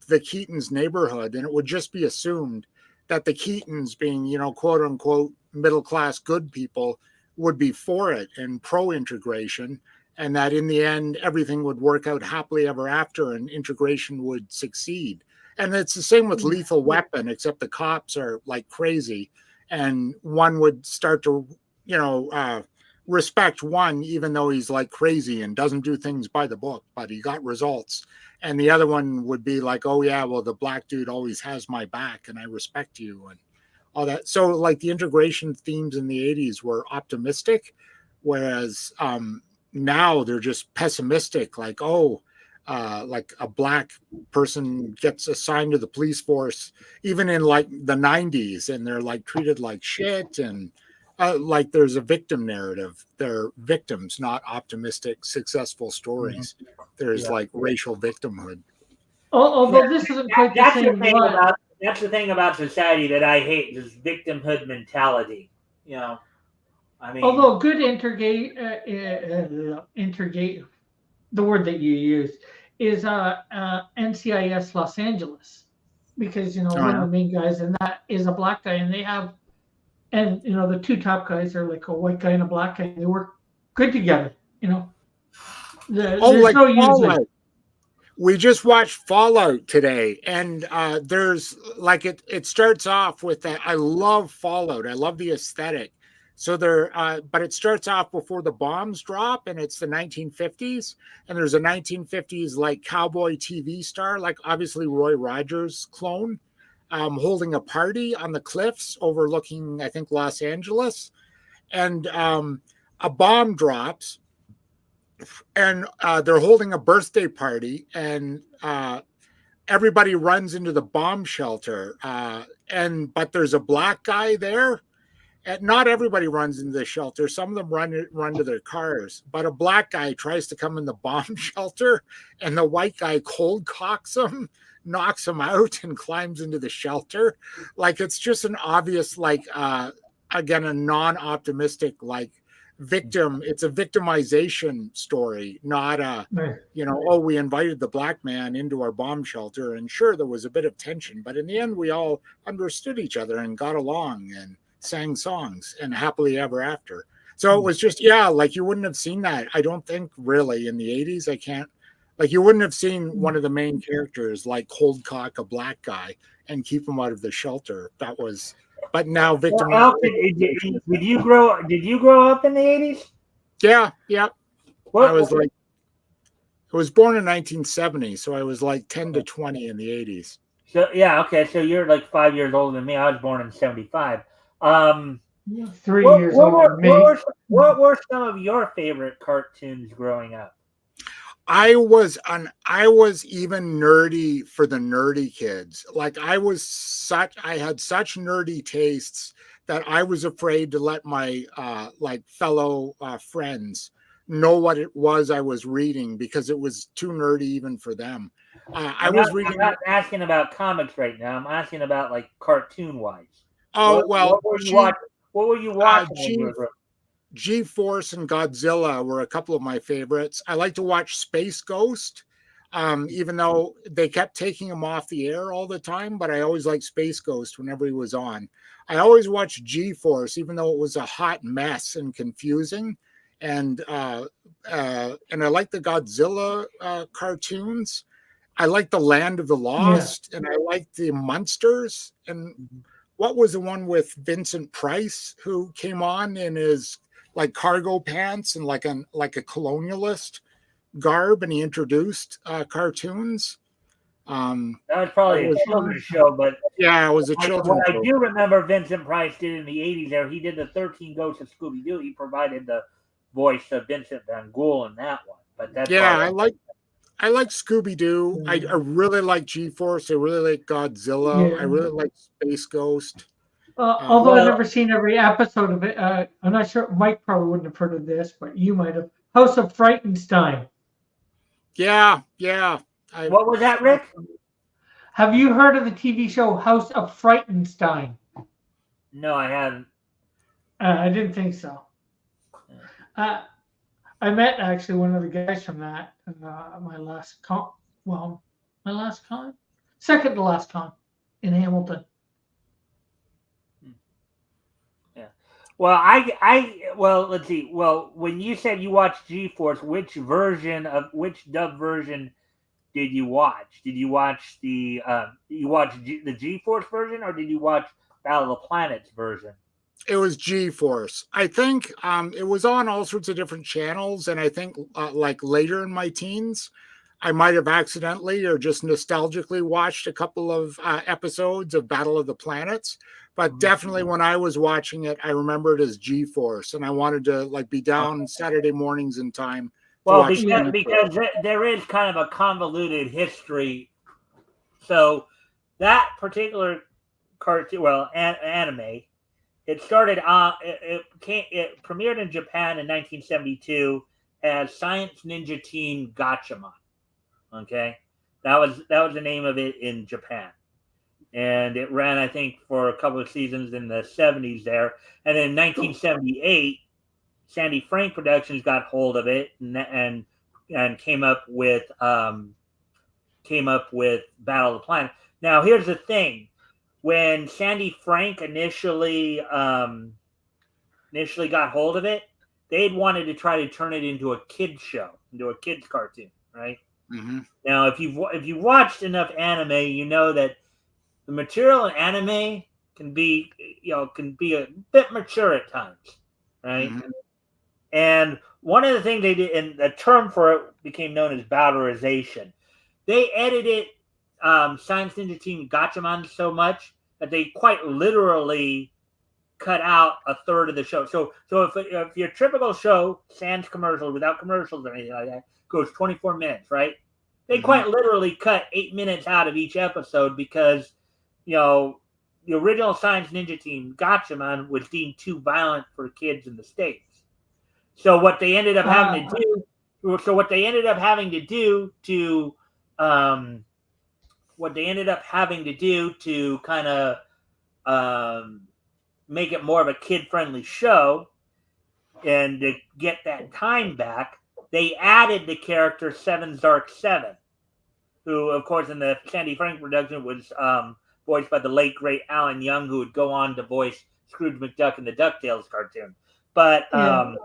Keatons neighborhood, and it would just be assumed that the Keatons, being quote unquote middle class good people, would be for it and pro integration. And that in the end, everything would work out happily ever after and integration would succeed. And it's the same with Lethal Weapon, except the cops are like crazy. And one would start to, respect one, even though he's like crazy and doesn't do things by the book, but he got results. And the other one would be like, oh yeah, well, the black dude always has my back and I respect you and all that. So like the integration themes in the 80s were optimistic, whereas, now they're just pessimistic, like like a black person gets assigned to the police force even in like the 90s and they're like treated like shit, and like there's a victim narrative. They're victims, not optimistic successful stories. There's like racial victimhood. Although this isn't quite the same. That's the thing about society that I hate, this victimhood mentality. I mean, although good integrate, the word that you use is NCIS Los Angeles, because one of the main guys in that is a black guy, and they have, and the two top guys are like a white guy and a black guy. They work good together. There's like no using. We just watched Fallout today, and there's like it starts off with that. I love Fallout. I love the aesthetic. So but it starts off before the bombs drop, and it's the 1950s, and there's a 1950s like cowboy TV star, like obviously Roy Rogers clone, holding a party on the cliffs overlooking, I think, Los Angeles, and a bomb drops, and they're holding a birthday party, and everybody runs into the bomb shelter, but there's a black guy there. And not everybody runs into the shelter. Some of them run to their cars. But a black guy tries to come in the bomb shelter, and the white guy cold cocks him, knocks him out, and climbs into the shelter. Like, it's just an obvious, like, again, a non-optimistic, like, victim. It's a victimization story, not a, oh, we invited the black man into our bomb shelter, and sure, there was a bit of tension, but in the end, we all understood each other and got along and sang songs and happily ever after. So it was just, like, you wouldn't have seen that, I don't think, really, in the 80s. I can't, like, you wouldn't have seen one of the main characters like cold cock a black guy and keep him out of the shelter. That was, but now victim. Well, did you grow up in the 80s? Yeah. I was born in 1970, so I was like 10 to 20 in the 80s. So okay, so you're like 5 years older than me. I was born in 75. 3 years older than me. What were some of your favorite cartoons growing up? I was even nerdy for the nerdy kids. Like, I had such nerdy tastes that I was afraid to let my fellow friends know what it was I was reading, because it was too nerdy even for them. I'm not asking about comics right now. I'm asking about, like, cartoon wise. Oh, what were you watching? G-Force and Godzilla were a couple of my favorites. I like to watch Space Ghost, even though they kept taking him off the air all the time, but I always liked Space Ghost whenever he was on. I always watched G-Force, even though it was a hot mess and confusing. And I like the Godzilla cartoons. I like the Land of the Lost, and I like the Munsters. And what was the one with Vincent Price, who came on in his like cargo pants and like a colonialist garb, and he introduced cartoons? That was probably a children's show, but yeah, it was a children's show. I do remember Vincent Price did in the 80s there. He did the 13 Ghosts of Scooby-Doo. He provided the voice of Vincent Van Gogh in that one. But that's I like Scooby-Doo. I really like G-Force. I really like Godzilla. I really like Space Ghost. Although I've never seen every episode of it, I'm not sure. Mike probably wouldn't have heard of this, but you might have. House of Frightenstein. Yeah. What was that, Rick? Have you heard of the TV show House of Frightenstein? No, I haven't. I didn't think so. I met actually one of the guys from that. My last con, second to last con in Hamilton. Well, let's see. Well, when you said you watched G-Force, which dub version did you watch? Did you watch the G-Force version, or did you watch Battle of the Planets version? It was G-Force. I think it was on all sorts of different channels, and I think like later in my teens, I might have accidentally or just nostalgically watched a couple of episodes of Battle of the Planets. But definitely when I was watching it, I remember it as G-Force, and I wanted to like be down Saturday mornings in time. Well, because there is kind of a convoluted history. So that particular cartoon, anime, it started on. It premiered in Japan in 1972 as Science Ninja Team Gatchaman. Okay, that was the name of it in Japan. And it ran, I think, for a couple of seasons in the 70s there. And then in 1978, Sandy Frank Productions got hold of it and came up with Battle of the Planet. Now, here's the thing: when Sandy Frank initially got hold of it, they'd wanted to try to turn it into a kids show, into a kids cartoon, right? Mm-hmm. Now, if you've watched enough anime, you know that the material in anime can be a bit mature at times, right? Mm-hmm. And one of the things they did, and the term for it became known as Bowdlerization. They edited Science Ninja Team Gatchaman so much that they quite literally cut out a third of the show. So if your typical show, sans commercials, without commercials or anything like that, goes 24 minutes, right? They quite literally cut 8 minutes out of each episode because, the original Science Ninja Team Gatchaman was deemed too violent for kids in the States. So what they ended up having to do, to kind of make it more of a kid-friendly show, and to get that time back, they added the character Seven Zark 7, who, of course, in the Sandy Frank production was voiced by the late great Alan Young, who would go on to voice Scrooge McDuck in the DuckTales cartoon. But I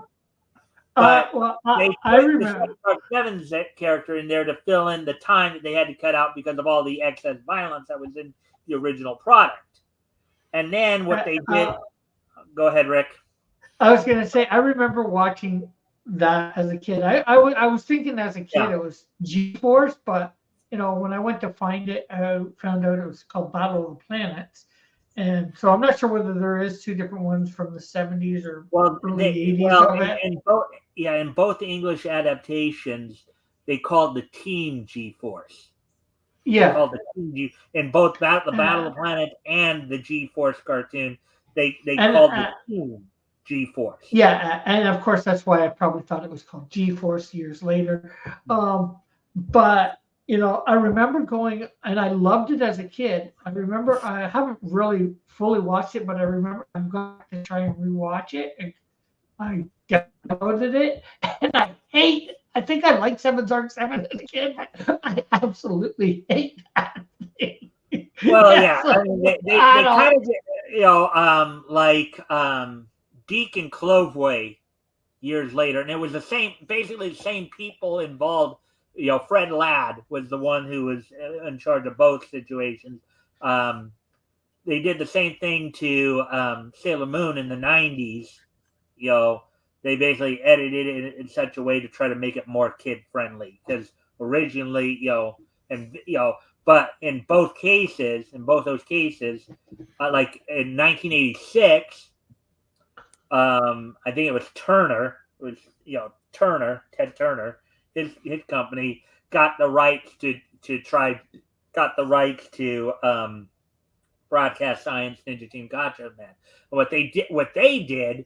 they put remember the Seven's character in there to fill in the time that they had to cut out because of all the excess violence that was in the original product. And then what they did. Go ahead, Rick. I was going to say, I remember watching that as a kid. I was thinking as a kid it was G-Force, but when I went to find it, I found out it was called Battle of the Planets. And so I'm not sure whether there is two different ones from the 70s or early 80s. In both English adaptations, they called the Team G-Force. Yeah. They called the Team G in both the Battle of the Planet and the G-Force cartoon. They called the Team G-Force. Yeah, and of course that's why I probably thought it was called G-Force years later. But I remember going, and I loved it as a kid. I remember I haven't really fully watched it, but I remember I'm going to try and rewatch it. And I downloaded it, and I think I liked Seven Zark 7 as a kid, but I absolutely hate that thing. Well, yeah, I mean, they kind of, like Deke and Cloveway years later, and it was basically the same people involved. Fred Ladd was the one who was in charge of both situations. They did the same thing to Sailor Moon in the 90s. They basically edited it in such a way to try to make it more kid friendly, because originally, but in both those cases, like in 1986, I think it was Turner. It was Ted Turner. His company got the rights to broadcast Science Ninja Team Gatchaman. What they did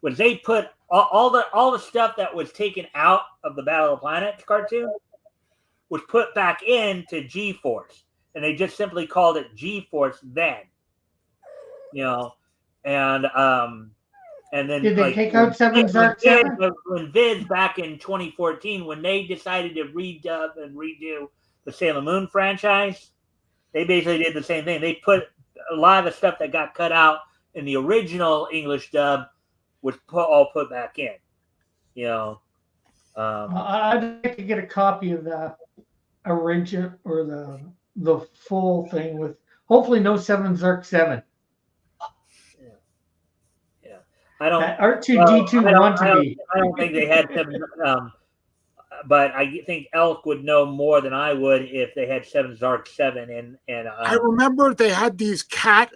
was they put all the stuff that was taken out of the Battle of the Planets cartoon was put back into G-Force, and they just simply called it G-Force then. And then did they take out Seven Zark 7? When Viz back in 2014, when they decided to redub and redo the Sailor Moon franchise, they basically did the same thing. They put a lot of the stuff that got cut out in the original English dub was all put back in. I'd like to get a copy of the original or the full thing with hopefully no Seven Zark 7. I don't. R2D2 want to be. I don't think they had seven. But I think Elk would know more than I would if they had Seven Zark 7. I remember they had these cat.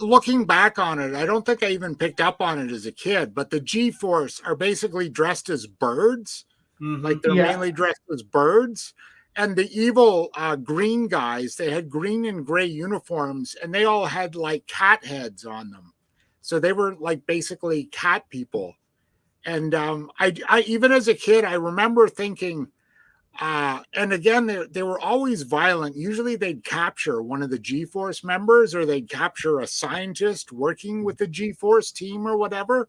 Looking back on it, I don't think I even picked up on it as a kid. But the G-Force are basically dressed as birds, like they're mainly dressed as birds. And the evil green guys, they had green and gray uniforms, and they all had like cat heads on them. So they were like basically cat people. And I even as a kid, I remember thinking, and again, they were always violent. Usually they'd capture one of the G-Force members, or they'd capture a scientist working with the G-Force team or whatever.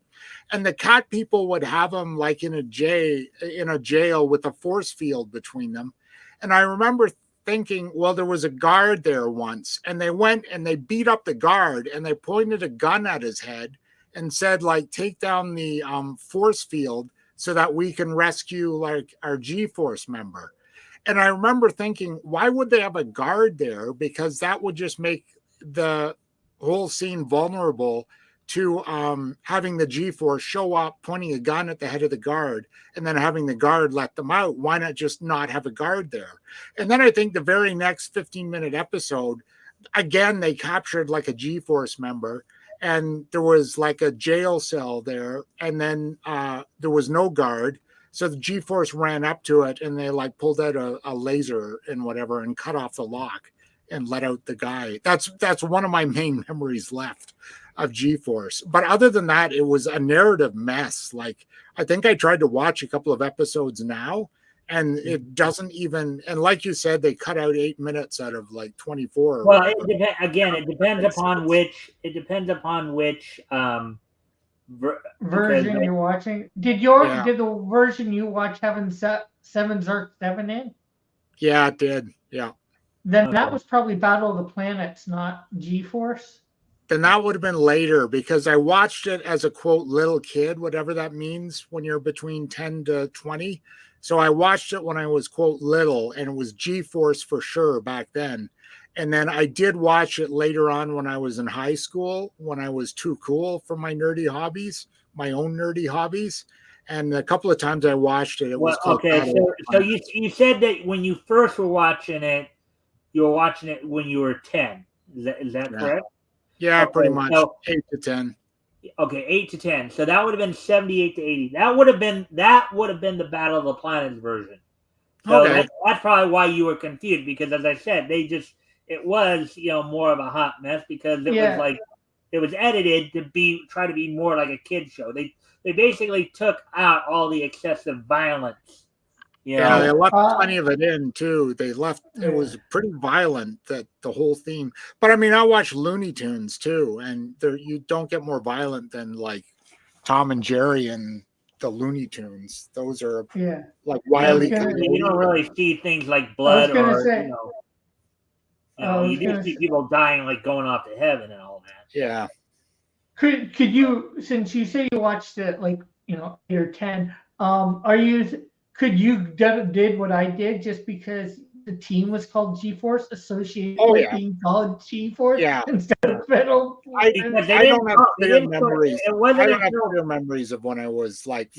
And the cat people would have them like in a jail with a force field between them. And I remember thinking, well, there was a guard there once, and they went and they beat up the guard, and they pointed a gun at his head and said, like, take down the force field so that we can rescue like our G-Force member. And I remember thinking, why would they have a guard there? Because that would just make the whole scene vulnerable to having the G-Force show up, pointing a gun at the head of the guard, and then having the guard let them out. Why not just not have a guard there? And then I think the very next 15-minute episode, again, they captured like a G-Force member, and there was like a jail cell there, and then there was no guard. So the G-Force ran up to it, and they like pulled out a laser and whatever and cut off the lock. and let out the guy. That's one of my main memories left of G-Force. But other than that, it was a narrative mess. Like, I think I tried to watch a couple of episodes now, and it doesn't even, and like you said, they cut out 8 minutes out of like 24. Well, it depends upon which version you're watching. Did the version you watch have 7 Zerk 7 in? Yeah, it did. Yeah. Then that was probably Battle of the Planets, not G-Force. Then that would have been later, because I watched it as a quote little kid, whatever that means when you're between 10 to 20. So I watched it when I was quote little, and it was G-Force for sure back then. And then I did watch it later on when I was in high school, when I was too cool for my nerdy hobbies, my own nerdy hobbies. And a couple of times I watched it, it was called Battle. So you said that when you first were watching it, you were watching it when you were 10. Is that correct? Yeah, Okay, pretty much. so, 8 to 10. Okay, 8 to 10. So that would have been 78 to 80. That would have been the Battle of the Planets version. So Okay. that's probably why you were confused, because as I said, it was more of a hot mess, because it was like it was edited to try to be more like a kid show. They basically took out all the excessive violence. Yeah, they left plenty of it in too. They left it was pretty violent, that the whole theme. But I mean, I watch Looney Tunes too, and you don't get more violent than like Tom and Jerry and the Looney Tunes. Those are like Wile E. You don't really see things like blood, or you do see people dying, like going off to heaven and all that. Yeah. Could you, since you say you watched it like 8 or 10, could you did what I did just because the team was called G-Force, associated with being called G-Force instead of Metal? I don't have clear memories. I don't have clear memories of when I was like.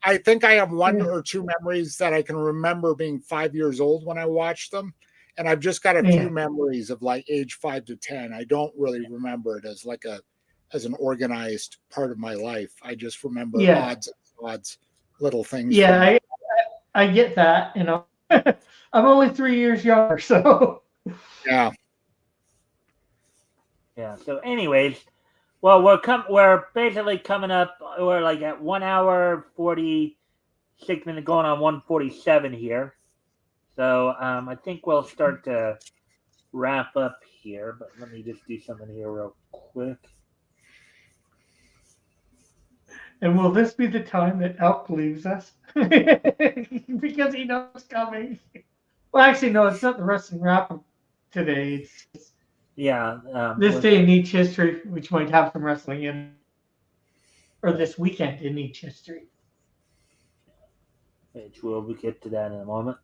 I think I have 1 or 2 memories that I can remember being 5 years old when I watched them, and I've just got a few memories of like age 5 to 10. I don't really remember it as an organized part of my life. I just remember odds, little things. Yeah, I get that. I'm only 3 years younger, so yeah. So, anyways, well, we're basically coming up. We're like at 1 hour 46 minutes, going on 147 here. So, I think we'll start to wrap up here. But let me just do something here real quick. And will this be the time that Elk leaves us? Because he knows it's coming. Well, actually, no, it's not the wrestling wrap up today. It's this day in Niche history, which might have some wrestling in, or this weekend in Niche history. Which we'll get to that in a moment.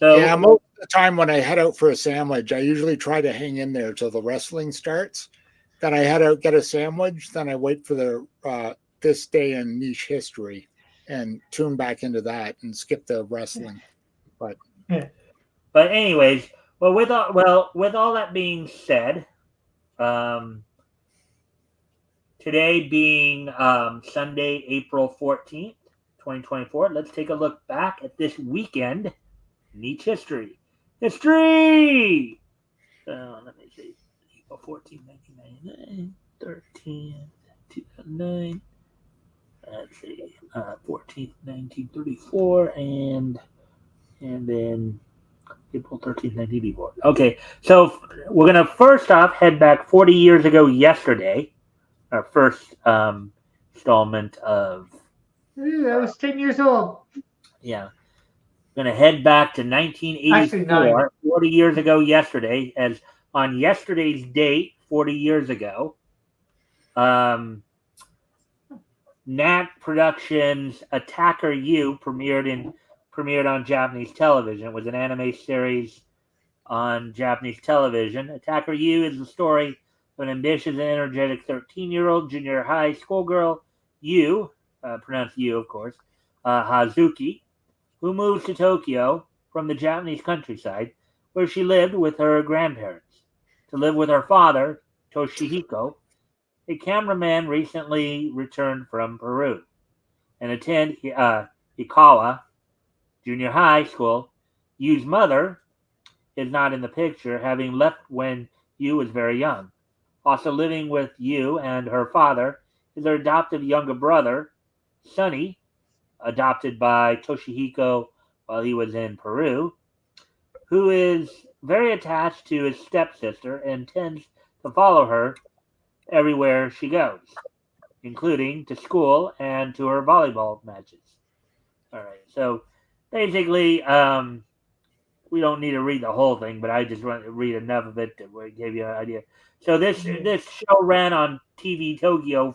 So most of the time when I head out for a sandwich, I usually try to hang in there till the wrestling starts. Then I head out, get a sandwich. Then I wait for the this day in Niche history, and tune back into that and skip the wrestling. But anyways, with all that being said, today being Sunday, April 14th, 2024, let's take a look back at this weekend. Niche history. So let me see. April 14, 1999, 13, 2009. Let's see. 14th, 1934, and then April 13th, 1984. Okay, so we're going to first off head back 40 years ago yesterday. Our first installment of... I was 10 years old. Yeah. Going to head back to 1984, 40 years ago yesterday, as on yesterday's date, 40 years ago, Nat Productions' Attacker U premiered on Japanese television. It was an anime series on Japanese television. Attacker U is the story of an ambitious and energetic 13-year-old junior high schoolgirl, Yu, pronounced Yu, of course, Hazuki, who moved to Tokyo from the Japanese countryside, where she lived with her grandparents, to live with her father, Toshihiko, a cameraman recently returned from Peru, and attend Hikawa Junior High School Yu's mother is not in the picture, having left when Yu was very young. Also living with Yu and her father is her adoptive younger brother, Sonny, adopted by Toshihiko while he was in Peru, who is very attached to his stepsister and tends to follow her everywhere she goes, including to school and to her volleyball matches. All right, so basically, we don't need to read the whole thing, but I just want to read enough of it to give you an idea. So this show ran on TV Tokyo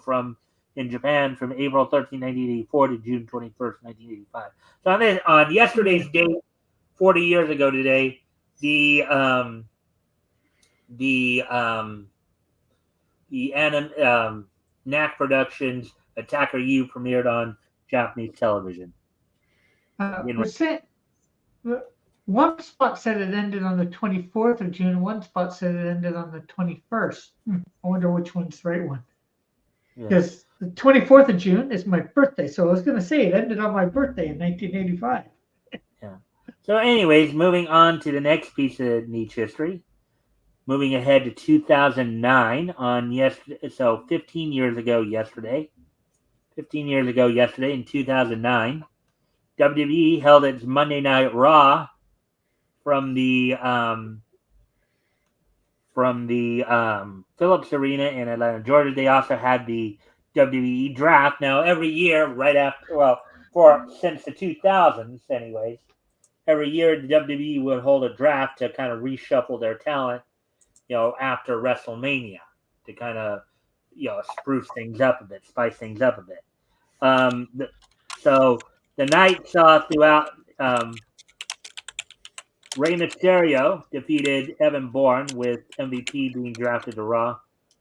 in Japan from April 13, 1984 to June 21st, 1985. So on yesterday's date, 40 years ago today, the NAC Productions Attacker U premiered on Japanese television. One spot said it ended on the 24th of June. One spot said it ended on the 21st. I wonder which one's the right one. Because the 24th of June is my birthday. So I was going to say it ended on my birthday in 1985. Yeah. So anyways, moving on to the next piece of niche history. Moving ahead to 2009 so 15 years ago yesterday. 15 years ago yesterday in 2009, WWE held its Monday Night Raw from the Phillips Arena in Atlanta, Georgia. They also had the WWE Draft. Now, every year, since the 2000s, anyways, every year the WWE would hold a draft to kind of reshuffle their talent, after WrestleMania to kind of, spruce things up a bit, spice things up a bit. So the night saw throughout. Rey Mysterio defeated Evan Bourne, with MVP being drafted to Raw.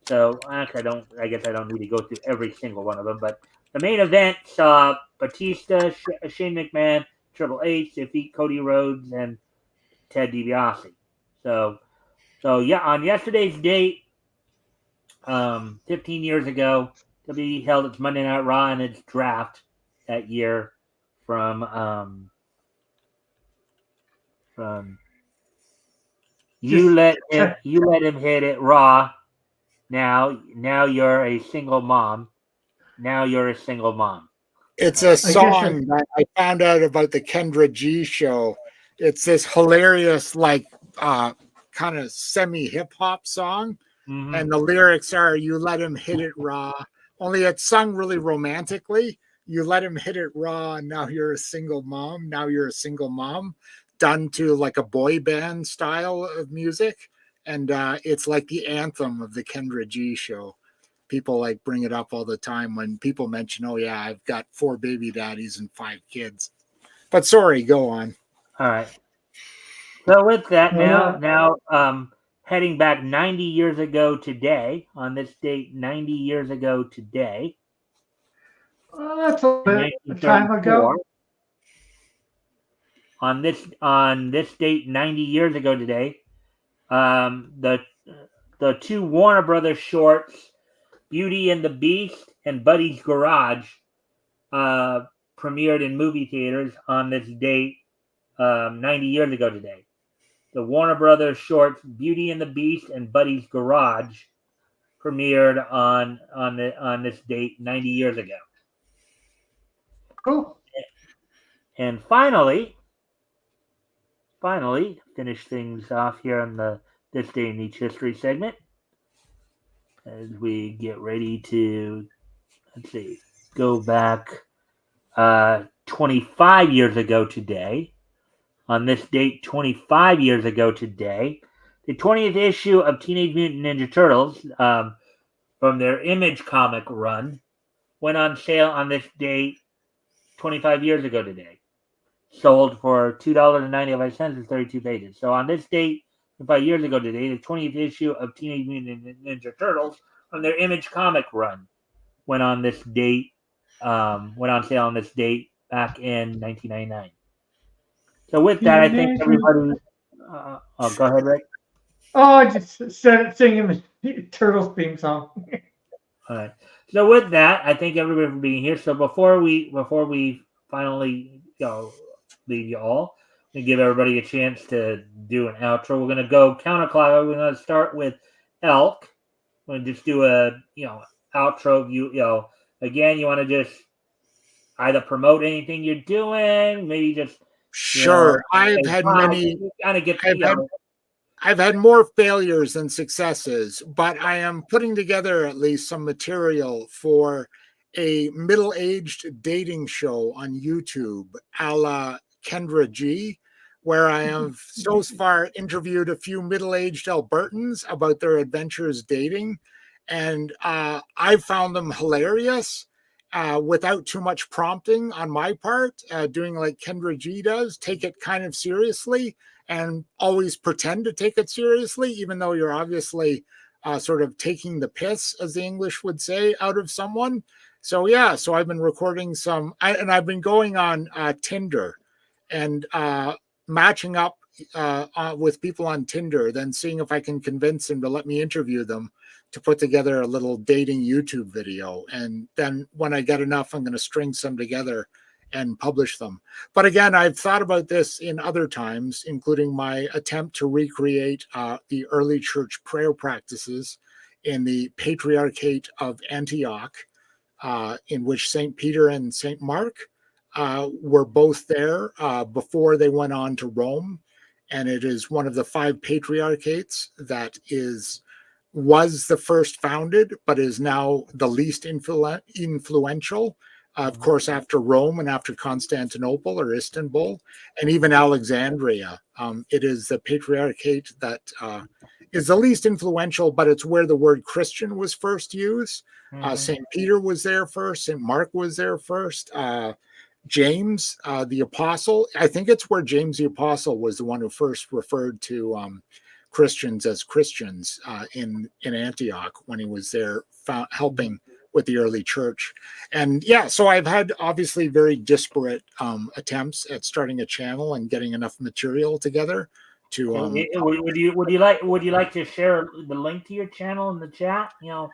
So actually, I guess I don't need to go through every single one of them. But the main event saw Batista, Shane McMahon, Triple H defeat Cody Rhodes and Ted DiBiase. So yeah, on yesterday's date, 15 years ago, WWE held its Monday Night Raw and its draft that year from you let him hit it Raw. Now you're a single mom. Now you're a single mom. It's a song that I found out about the Kendra G show. It's this hilarious, like, kind of semi hip hop song. Mm-hmm. And the lyrics are, "You let him hit it raw." Only it's sung really romantically. You let him hit it raw. Now you're a single mom. Now you're a single mom. Done to like a boy band style of music. And it's like the anthem of the Kendra G show. People like bring it up all the time when people mention, "Oh yeah, I've got 4 baby daddies and 5 kids." But sorry, go on. All right. So with that, now heading back 90 years ago today, on this date, 90 years ago today. That's a bit of time ago. On this date, 90 years ago today, the 2 Warner Brothers shorts, Beauty and the Beast and Buddy's Garage, premiered in movie theaters on this date, 90 years ago today. The Warner Brothers shorts, Beauty and the Beast and Buddy's Garage, premiered on this date 90 years ago. Cool. And finally, finish things off here on the This Day in Each History segment, as we get ready to, go back 25 years ago today. On this date, 25 years ago today, the 20th issue of Teenage Mutant Ninja Turtles, from their Image comic run, went on sale on this date 25 years ago today. Sold for $2.95 and 32 pages. So on this date, 25 years ago today, the 20th issue of Teenage Mutant Ninja Turtles from their Image comic run went on this date, went on sale on this date back in 1999. So with that, I think everybody. Go ahead, Rick. Oh, I just started singing the Turtles theme song. All right. So with that, I thank everybody for being here. So before we finally leave you all, to give everybody a chance to do an outro. We're gonna go counterclockwise. We're gonna start with Elk. We're gonna just do a outro. You know, again, you want to just either promote anything you're doing, maybe just Sure. I've had many. kind of get I've had more failures than successes, but I am putting together at least some material for a middle-aged dating show on YouTube, a la Kendra G, where I have so far interviewed a few middle-aged Albertans about their adventures dating, and I found them hilarious. Without too much prompting on my part, doing like Kendra G does, take it kind of seriously and always pretend to take it seriously, even though you're obviously sort of taking the piss, as the English would say, out of someone. So yeah, so I've been recording some, and I've been going on Tinder and matching up with people on Tinder, then seeing if I can convince them to let me interview them to put together a little dating YouTube video. And then when I get enough, I'm going to string some together and publish them. But again, I've thought about this in other times, including my attempt to recreate the early church prayer practices in the Patriarchate of Antioch, in which St. Peter and St. Mark were both there before they went on to Rome. And it is one of the 5 patriarchates that was the first founded, but is now the least influential. Of course, after Rome and after Constantinople or Istanbul, and even Alexandria. It is the patriarchate that is the least influential, but it's where the word Christian was first used. St. Peter was there first. St. Mark was there first. James, the apostle, I think it's where James the apostle was the one who first referred to Christians as Christians in Antioch when he was there helping with the early church. And yeah, so I've had obviously very disparate attempts at starting a channel and getting enough material together to would you like to share the link to your channel in the chat? No,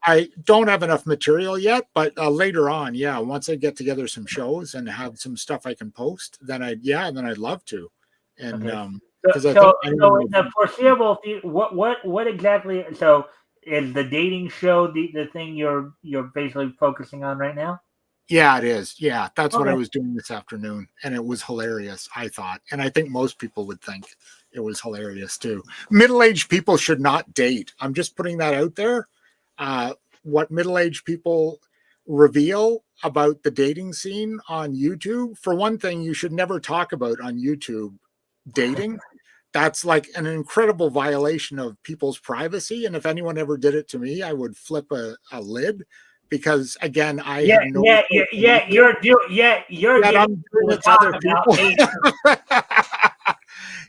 I don't have enough material yet, but later on, yeah, once I get together some shows and have some stuff I can post, then I'd love to. And so in the foreseeable future, what exactly? So is the dating show the thing you're basically focusing on right now? Yeah, it is. Yeah, that's what I was doing this afternoon, and it was hilarious, I thought. And I think most people would think it was hilarious too. Middle-aged people should not date. I'm just putting that out there. What middle-aged people reveal about the dating scene on YouTube, for one thing, you should never talk about on YouTube dating. That's like an incredible violation of people's privacy. And if anyone ever did it to me, I would flip a lid. Because again, you're doing with other people.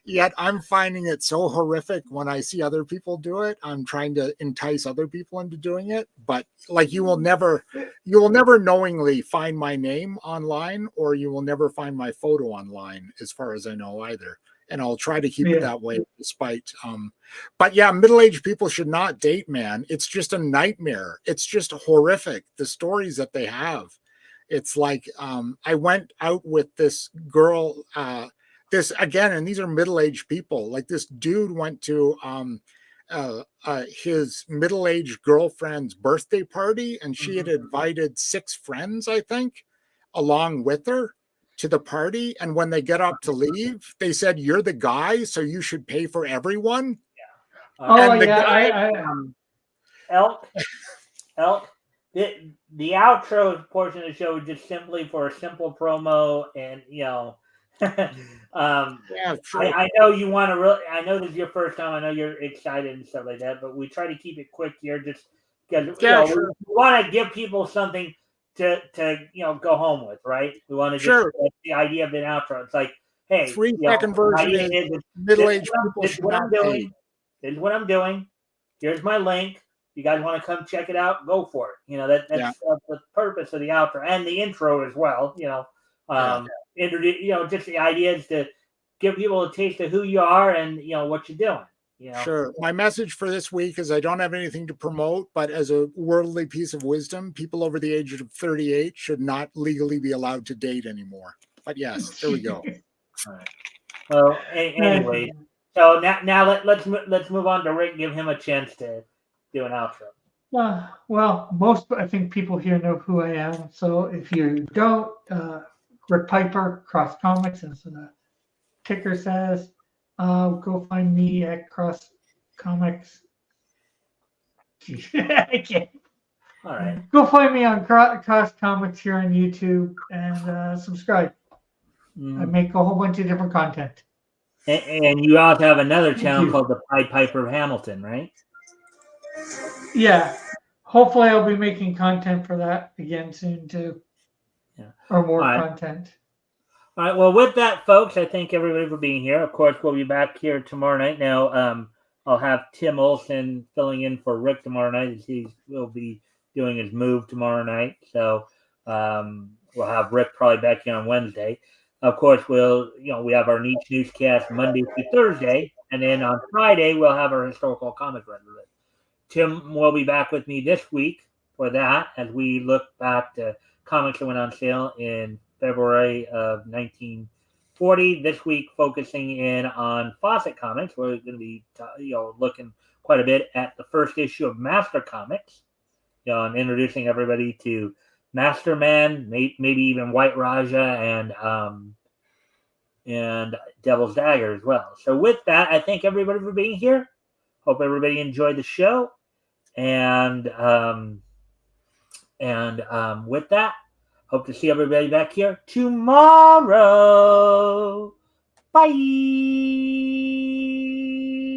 Yet I'm finding it so horrific when I see other people do it. I'm trying to entice other people into doing it, but like you will never knowingly find my name online, or you will never find my photo online, as far as I know either. And I'll try to keep it that way despite but yeah, middle-aged people should not date, man. It's just a nightmare. It's just horrific, the stories that they have. It's like I went out with this girl this again, and these are middle-aged people. Like this dude went to his middle-aged girlfriend's birthday party, and she had invited 6 friends, I think, along with her to the party. And when they get up to leave, they said, "You're the guy, so you should pay for everyone." Elk. The outro portion of the show is just simply for a simple promo, and I know you want to really. I know this is your first time. I know you're excited and stuff like that, but we try to keep it quick here, just because we want to give people something to go home with, right? We want to just the idea of an outro. It's like, hey, 3-second version is middle-aged people should not date. This is what I'm doing. Here's my link. You guys want to come check it out? Go for it. That's the purpose of the outro and the intro as well. Just the idea is to give people a taste of who you are and what you're doing. Sure. My message for this week is I don't have anything to promote, but as a worldly piece of wisdom, people over the age of 38 should not legally be allowed to date anymore. But yes, there we go. All right. Well, anyway, so now let's move on to Rick. Give him a chance to do an outro. Well, most I think people here know who I am. So if you don't, Rick Piper, Cross Comics, as the ticker says, go find me at Cross Comics. I can't. All right. Go find me on Cross Comics here on YouTube and subscribe. I make a whole bunch of different content. And you also have another channel called the Pied Piper of Hamilton, right? Yeah. Hopefully I'll be making content for that again soon too. Yeah. Or more content. All right. Well, with that, folks, I thank everybody for being here. Of course, we'll be back here tomorrow night. Now, I'll have Tim Olson filling in for Rick tomorrow night as he will be doing his move tomorrow night. So we'll have Rick probably back here on Wednesday. Of course, we have our niche newscast Monday through Thursday, and then on Friday we'll have our historical comic run. Tim will be back with me this week for that as we look back to comics that went on sale in February of 1940. This week, focusing in on Fawcett Comics, we're going to be looking quite a bit at the first issue of Master Comics. And introducing everybody to Master Man, maybe even White Raja and Devil's Dagger as well. So with that, I thank everybody for being here. Hope everybody enjoyed the show. And with that, hope to see everybody back here tomorrow. Bye.